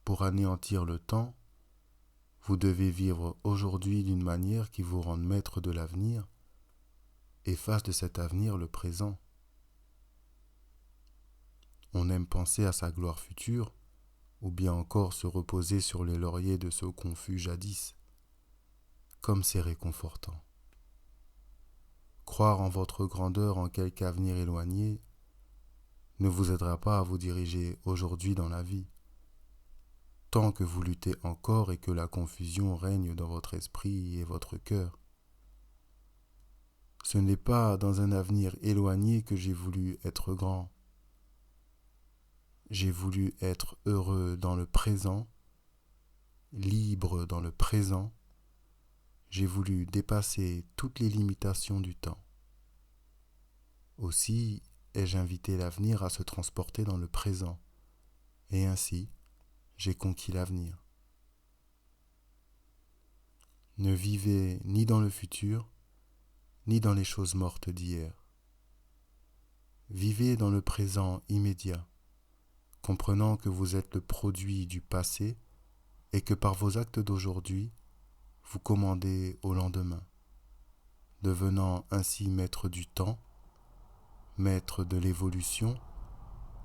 pour anéantir le temps, Vous devez vivre aujourd'hui d'une manière qui vous rende maître de l'avenir et fasse de cet avenir le présent. On aime penser à sa gloire future, ou bien encore se reposer sur les lauriers de ce qu'on fut jadis. Comme c'est réconfortant. Croire en votre grandeur en quelque avenir éloigné ne vous aidera pas à vous diriger aujourd'hui dans la vie, tant que vous luttez encore et que la confusion règne dans votre esprit et votre cœur. Ce n'est pas dans un avenir éloigné que j'ai voulu être grand. J'ai voulu être heureux dans le présent, libre dans le présent. J'ai voulu dépasser toutes les limitations du temps. Aussi ai-je invité l'avenir à se transporter dans le présent, et ainsi j'ai conquis l'avenir. Ne vivez ni dans le futur, ni dans les choses mortes d'hier. Vivez dans le présent immédiat, comprenant que vous êtes le produit du passé et que par vos actes d'aujourd'hui, vous commandez au lendemain, devenant ainsi maître du temps, maître de l'évolution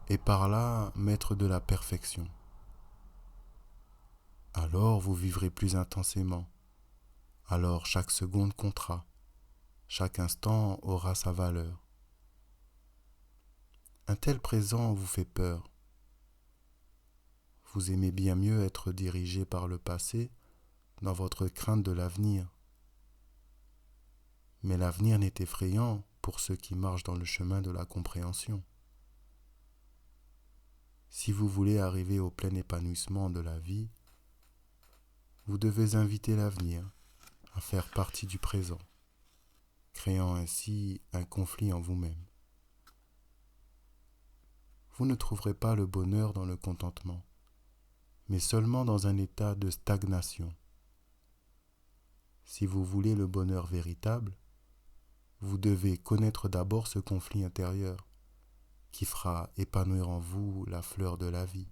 et par là maître de la perfection. Alors vous vivrez plus intensément, alors chaque seconde comptera, chaque instant aura sa valeur. Un tel présent vous fait peur. Vous aimez bien mieux être dirigé par le passé dans votre crainte de l'avenir. Mais l'avenir n'est effrayant pour ceux qui marchent dans le chemin de la compréhension. Si vous voulez arriver au plein épanouissement de la vie, vous devez inviter l'avenir à faire partie du présent, créant ainsi un conflit en vous-même. Vous ne trouverez pas le bonheur dans le contentement, mais seulement dans un état de stagnation. Si vous voulez le bonheur véritable, vous devez connaître d'abord ce conflit intérieur qui fera épanouir en vous la fleur de la vie.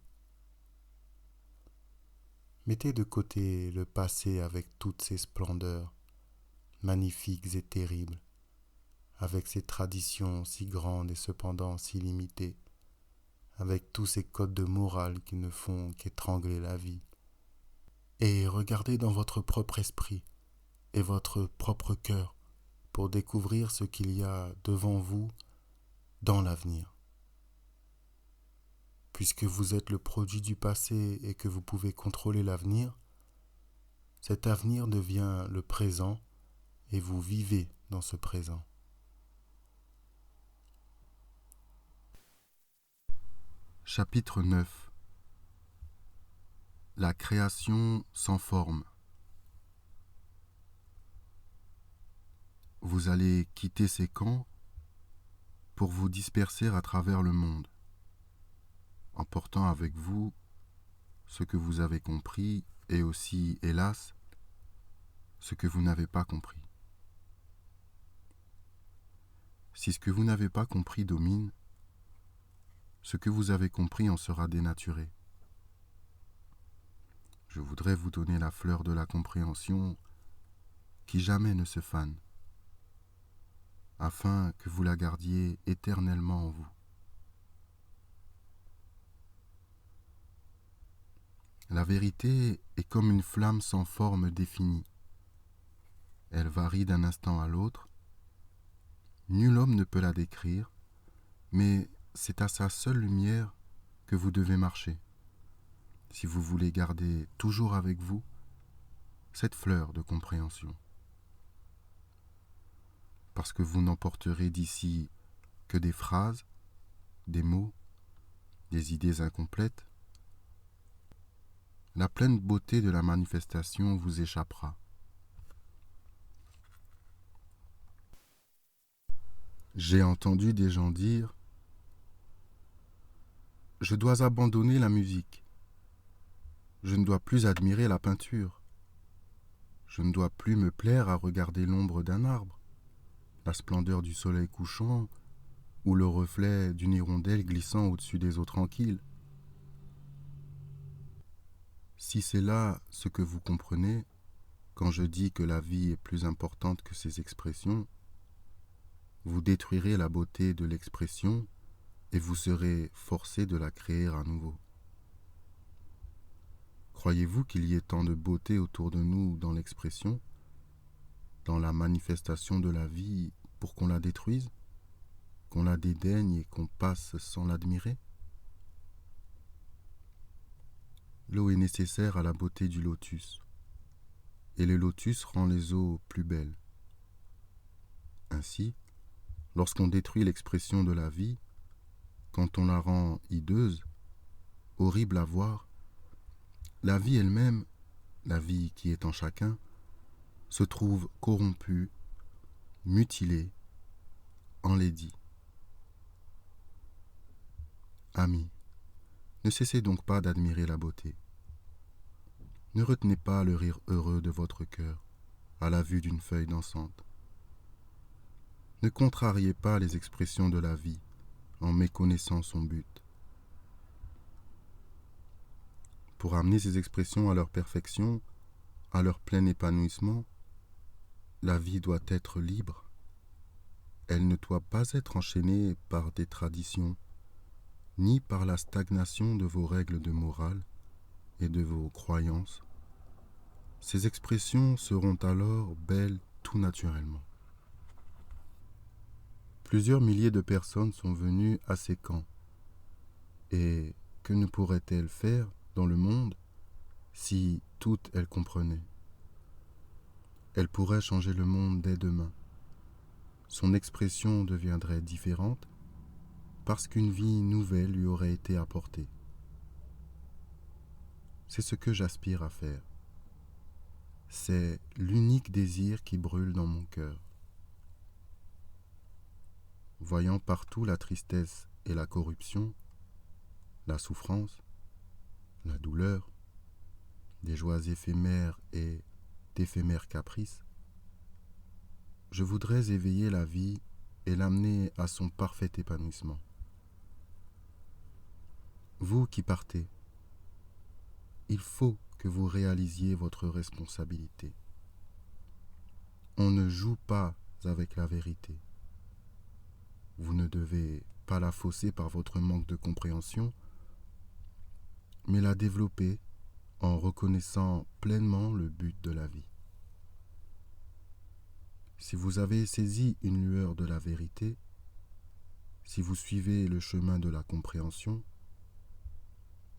Mettez de côté le passé avec toutes ses splendeurs, magnifiques et terribles, avec ses traditions si grandes et cependant si limitées, avec tous ces codes de morale qui ne font qu'étrangler la vie. Et regardez dans votre propre esprit et votre propre cœur pour découvrir ce qu'il y a devant vous dans l'avenir. Puisque vous êtes le produit du passé et que vous pouvez contrôler l'avenir, cet avenir devient le présent et vous vivez dans ce présent. Chapitre 9. La création sans forme. Vous allez quitter ces camps pour vous disperser à travers le monde, emportant avec vous ce que vous avez compris et aussi, hélas, ce que vous n'avez pas compris. Si ce que vous n'avez pas compris domine, ce que vous avez compris en sera dénaturé. Je voudrais vous donner la fleur de la compréhension qui jamais ne se fane, afin que vous la gardiez éternellement en vous. La vérité est comme une flamme sans forme définie. Elle varie d'un instant à l'autre. Nul homme ne peut la décrire, mais c'est à sa seule lumière que vous devez marcher, si vous voulez garder toujours avec vous cette fleur de compréhension. Parce que vous n'emporterez d'ici que des phrases, des mots, des idées incomplètes, la pleine beauté de la manifestation vous échappera. J'ai entendu des gens dire « Je dois abandonner la musique. Je ne dois plus admirer la peinture. Je ne dois plus me plaire à regarder l'ombre d'un arbre, la splendeur du soleil couchant ou le reflet d'une hirondelle glissant au-dessus des eaux tranquilles. » Si c'est là ce que vous comprenez, quand je dis que la vie est plus importante que ses expressions, vous détruirez la beauté de l'expression et vous serez forcé de la créer à nouveau. Croyez-vous qu'il y ait tant de beauté autour de nous dans l'expression, dans la manifestation de la vie, pour qu'on la détruise, qu'on la dédaigne et qu'on passe sans l'admirer? L'eau est nécessaire à la beauté du lotus, et le lotus rend les eaux plus belles. Ainsi, lorsqu'on détruit l'expression de la vie, quand on la rend hideuse, horrible à voir, la vie elle-même, la vie qui est en chacun, se trouve corrompue, mutilée, enlaidie. Amis, ne cessez donc pas d'admirer la beauté. Ne retenez pas le rire heureux de votre cœur à la vue d'une feuille dansante. Ne contrariez pas les expressions de la vie en méconnaissant son but. Pour amener ces expressions à leur perfection, à leur plein épanouissement, la vie doit être libre. Elle ne doit pas être enchaînée par des traditions, ni par la stagnation de vos règles de morale et de vos croyances. Ces expressions seront alors belles tout naturellement. Plusieurs milliers de personnes sont venues à ces camps. Et que ne pourraient-elles faire dans le monde si toutes elles comprenaient? Elles pourraient changer le monde dès demain. Son expression deviendrait différente parce qu'une vie nouvelle lui aurait été apportée. C'est ce que j'aspire à faire. C'est l'unique désir qui brûle dans mon cœur. Voyant partout la tristesse et la corruption, la souffrance, la douleur, des joies éphémères et d'éphémères caprices, je voudrais éveiller la vie et l'amener à son parfait épanouissement. Vous qui partez, il faut que vous réalisiez votre responsabilité. On ne joue pas avec la vérité. Vous ne devez pas la fausser par votre manque de compréhension, mais la développer en reconnaissant pleinement le but de la vie. Si vous avez saisi une lueur de la vérité, si vous suivez le chemin de la compréhension,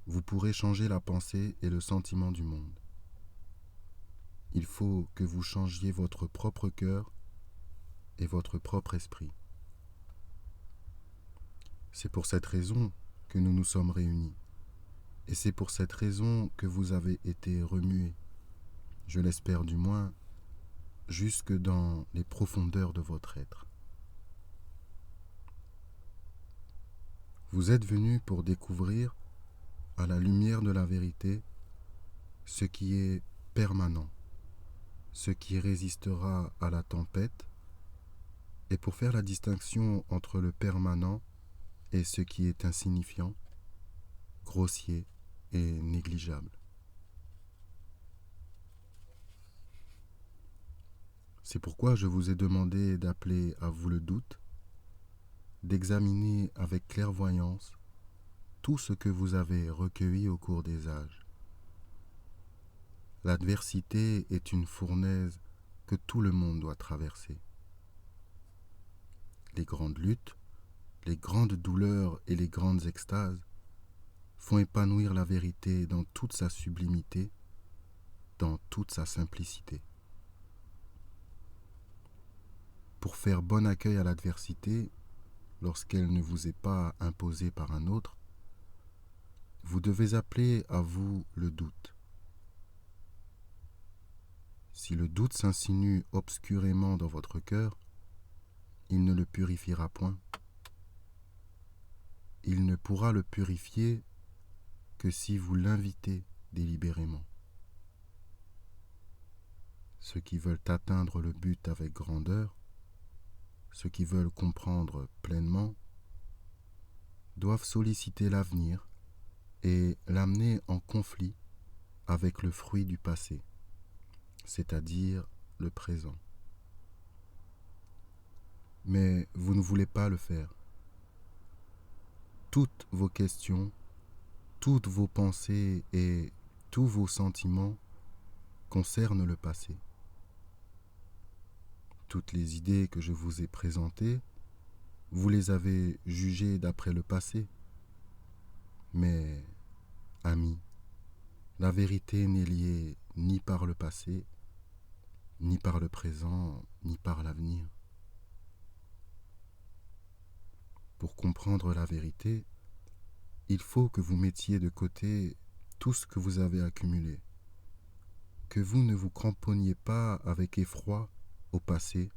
vous pourrez changer la pensée et le sentiment du monde. Il faut que vous changiez votre propre cœur et votre propre esprit. C'est pour cette raison que nous nous sommes réunis. Et c'est pour cette raison que vous avez été remués, je l'espère du moins, jusque dans les profondeurs de votre être. Vous êtes venus pour découvrir, à la lumière de la vérité, ce qui est permanent, ce qui résistera à la tempête, et pour faire la distinction entre le permanent et ce qui est insignifiant, grossier et négligeable. C'est pourquoi je vous ai demandé d'appeler à vous le doute, d'examiner avec clairvoyance tout ce que vous avez recueilli au cours des âges. L'adversité est une fournaise que tout le monde doit traverser. Les grandes luttes, les grandes douleurs et les grandes extases font épanouir la vérité dans toute sa sublimité, dans toute sa simplicité. Pour faire bon accueil à l'adversité, lorsqu'elle ne vous est pas imposée par un autre, vous devez appeler à vous le doute. Si le doute s'insinue obscurément dans votre cœur, il ne le purifiera point. Il ne pourra le purifier que si vous l'invitez délibérément. Ceux qui veulent atteindre le but avec grandeur, ceux qui veulent comprendre pleinement, doivent solliciter l'avenir et l'amener en conflit avec le fruit du passé, c'est-à-dire le présent. Mais vous ne voulez pas le faire. Toutes vos questions, toutes vos pensées et tous vos sentiments concernent le passé. Toutes les idées que je vous ai présentées, vous les avez jugées d'après le passé. Mais, amis, la vérité n'est liée ni par le passé, ni par le présent, ni par l'avenir. Pour comprendre la vérité, il faut que vous mettiez de côté tout ce que vous avez accumulé, que vous ne vous cramponniez pas avec effroi au passé,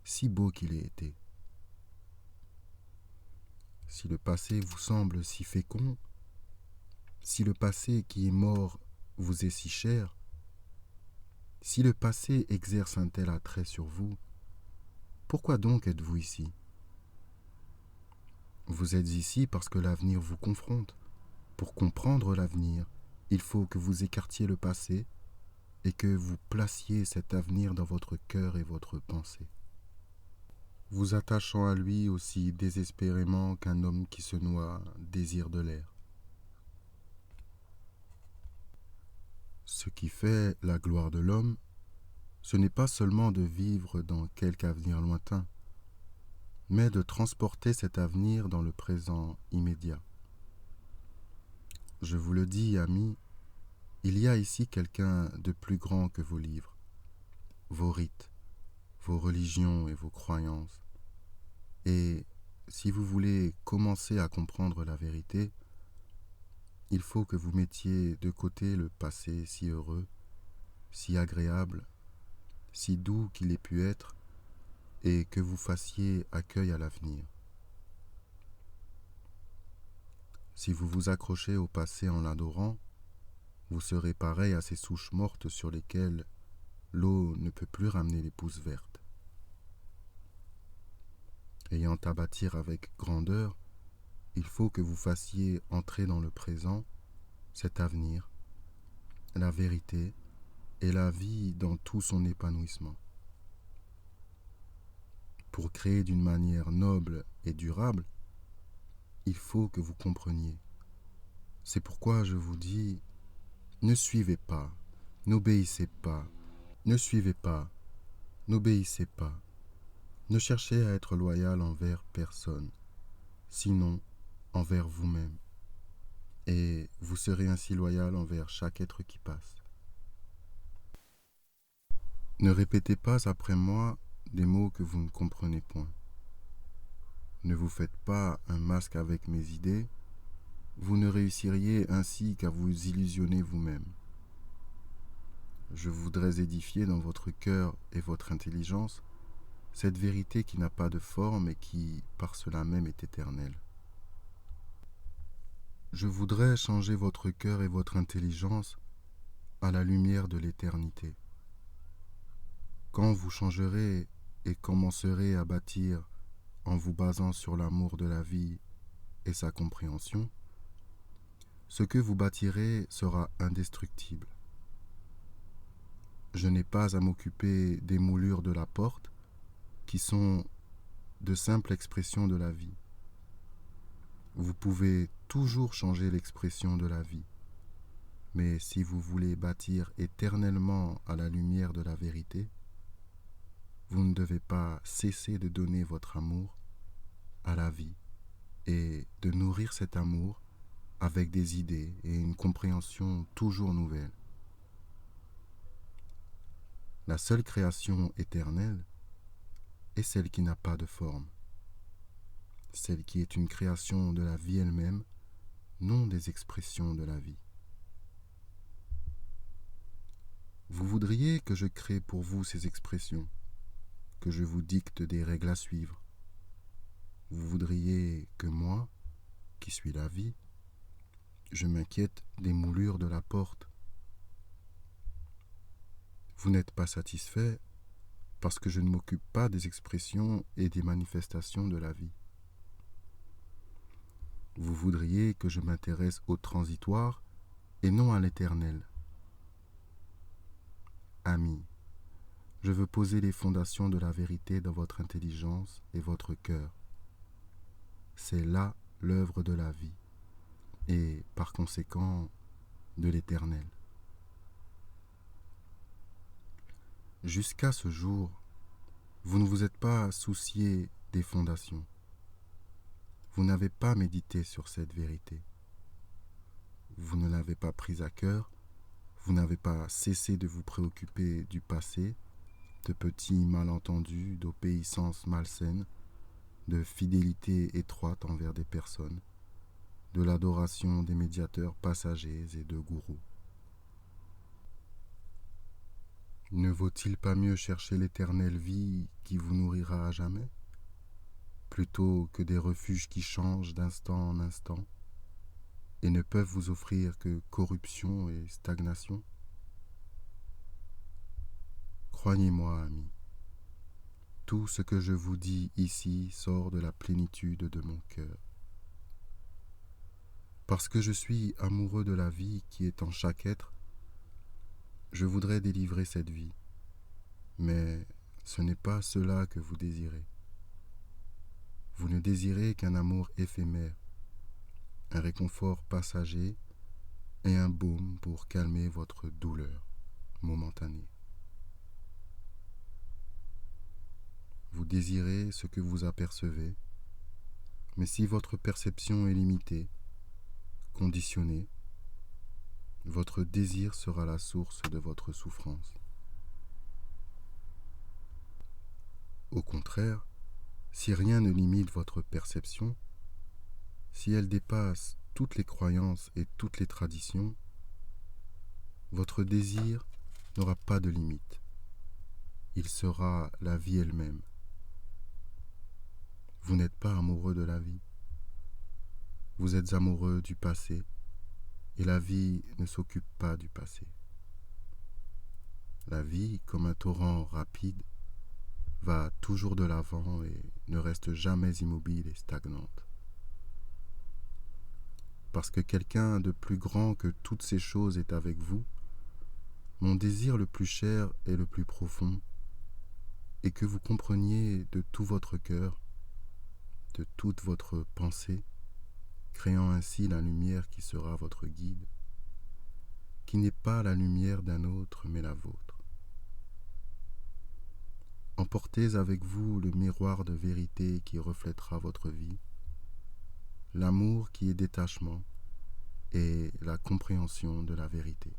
si beau qu'il ait été. Si le passé vous semble si fécond, si le passé qui est mort vous est si cher, si le passé exerce un tel attrait sur vous, pourquoi donc êtes-vous ici ? Vous êtes ici parce que l'avenir vous confronte. Pour comprendre l'avenir, il faut que vous écartiez le passé et que vous placiez cet avenir dans votre cœur et votre pensée, vous attachant à lui aussi désespérément qu'un homme qui se noie désire de l'air. Ce qui fait la gloire de l'homme, ce n'est pas seulement de vivre dans quelque avenir lointain, mais de transporter cet avenir dans le présent immédiat. Je vous le dis, amis, il y a ici quelqu'un de plus grand que vos livres, vos rites, vos religions et vos croyances. Et si vous voulez commencer à comprendre la vérité, il faut que vous mettiez de côté le passé si heureux, si agréable, si doux qu'il ait pu être, et que vous fassiez accueil à l'avenir. Si vous vous accrochez au passé en l'adorant, vous serez pareil à ces souches mortes sur lesquelles l'eau ne peut plus ramener les pousses vertes. Ayant à bâtir avec grandeur, il faut que vous fassiez entrer dans le présent cet avenir, la vérité et la vie dans tout son épanouissement. Pour créer d'une manière noble et durable, il faut que vous compreniez. C'est pourquoi je vous dis, ne suivez pas, n'obéissez pas, ne suivez pas, n'obéissez pas. Ne cherchez à être loyal envers personne, sinon envers vous-même. Et vous serez ainsi loyal envers chaque être qui passe. Ne répétez pas après moi des mots que vous ne comprenez point. Ne vous faites pas un masque avec mes idées, vous ne réussiriez ainsi qu'à vous illusionner vous-même. Je voudrais édifier dans votre cœur et votre intelligence cette vérité qui n'a pas de forme et qui, par cela même, est éternelle. Je voudrais changer votre cœur et votre intelligence à la lumière de l'éternité. Quand vous changerez et commencerez à bâtir en vous basant sur l'amour de la vie et sa compréhension, ce que vous bâtirez sera indestructible. Je n'ai pas à m'occuper des moulures de la porte qui sont de simples expressions de la vie. Vous pouvez toujours changer l'expression de la vie, mais si vous voulez bâtir éternellement à la lumière de la vérité, vous ne devez pas cesser de donner votre amour à la vie et de nourrir cet amour avec des idées et une compréhension toujours nouvelle. La seule création éternelle est celle qui n'a pas de forme, celle qui est une création de la vie elle-même, non des expressions de la vie. Vous voudriez que je crée pour vous ces expressions, que je vous dicte des règles à suivre. Vous voudriez que moi, qui suis la vie, je m'inquiète des moulures de la porte. Vous n'êtes pas satisfait parce que je ne m'occupe pas des expressions et des manifestations de la vie. Vous voudriez que je m'intéresse au transitoire et non à l'éternel. Amis, je veux poser les fondations de la vérité dans votre intelligence et votre cœur. C'est là l'œuvre de la vie et, par conséquent, de l'Éternel. Jusqu'à ce jour, vous ne vous êtes pas soucié des fondations. Vous n'avez pas médité sur cette vérité. Vous ne l'avez pas prise à cœur. Vous n'avez pas cessé de vous préoccuper du passé, de petits malentendus, d'obéissance malsaine, de fidélité étroite envers des personnes, de l'adoration des médiateurs passagers et de gourous. Ne vaut-il pas mieux chercher l'éternelle vie qui vous nourrira à jamais, plutôt que des refuges qui changent d'instant en instant et ne peuvent vous offrir que corruption et stagnation? Croyez-moi, amis, tout ce que je vous dis ici sort de la plénitude de mon cœur. Parce que je suis amoureux de la vie qui est en chaque être, je voudrais délivrer cette vie, mais ce n'est pas cela que vous désirez. Vous ne désirez qu'un amour éphémère, un réconfort passager et un baume pour calmer votre douleur momentanée. Vous désirez ce que vous apercevez, mais si votre perception est limitée, conditionnée, votre désir sera la source de votre souffrance. Au contraire, si rien ne limite votre perception, si elle dépasse toutes les croyances et toutes les traditions, votre désir n'aura pas de limite. Il sera la vie elle-même. Vous n'êtes pas amoureux de la vie. Vous êtes amoureux du passé, et la vie ne s'occupe pas du passé. La vie, comme un torrent rapide, va toujours de l'avant et ne reste jamais immobile et stagnante. Parce que quelqu'un de plus grand que toutes ces choses est avec vous, mon désir le plus cher et le plus profond est que vous compreniez de tout votre cœur, de toute votre pensée, créant ainsi la lumière qui sera votre guide, qui n'est pas la lumière d'un autre mais la vôtre. Emportez avec vous le miroir de vérité qui reflètera votre vie, l'amour qui est détachement et la compréhension de la vérité.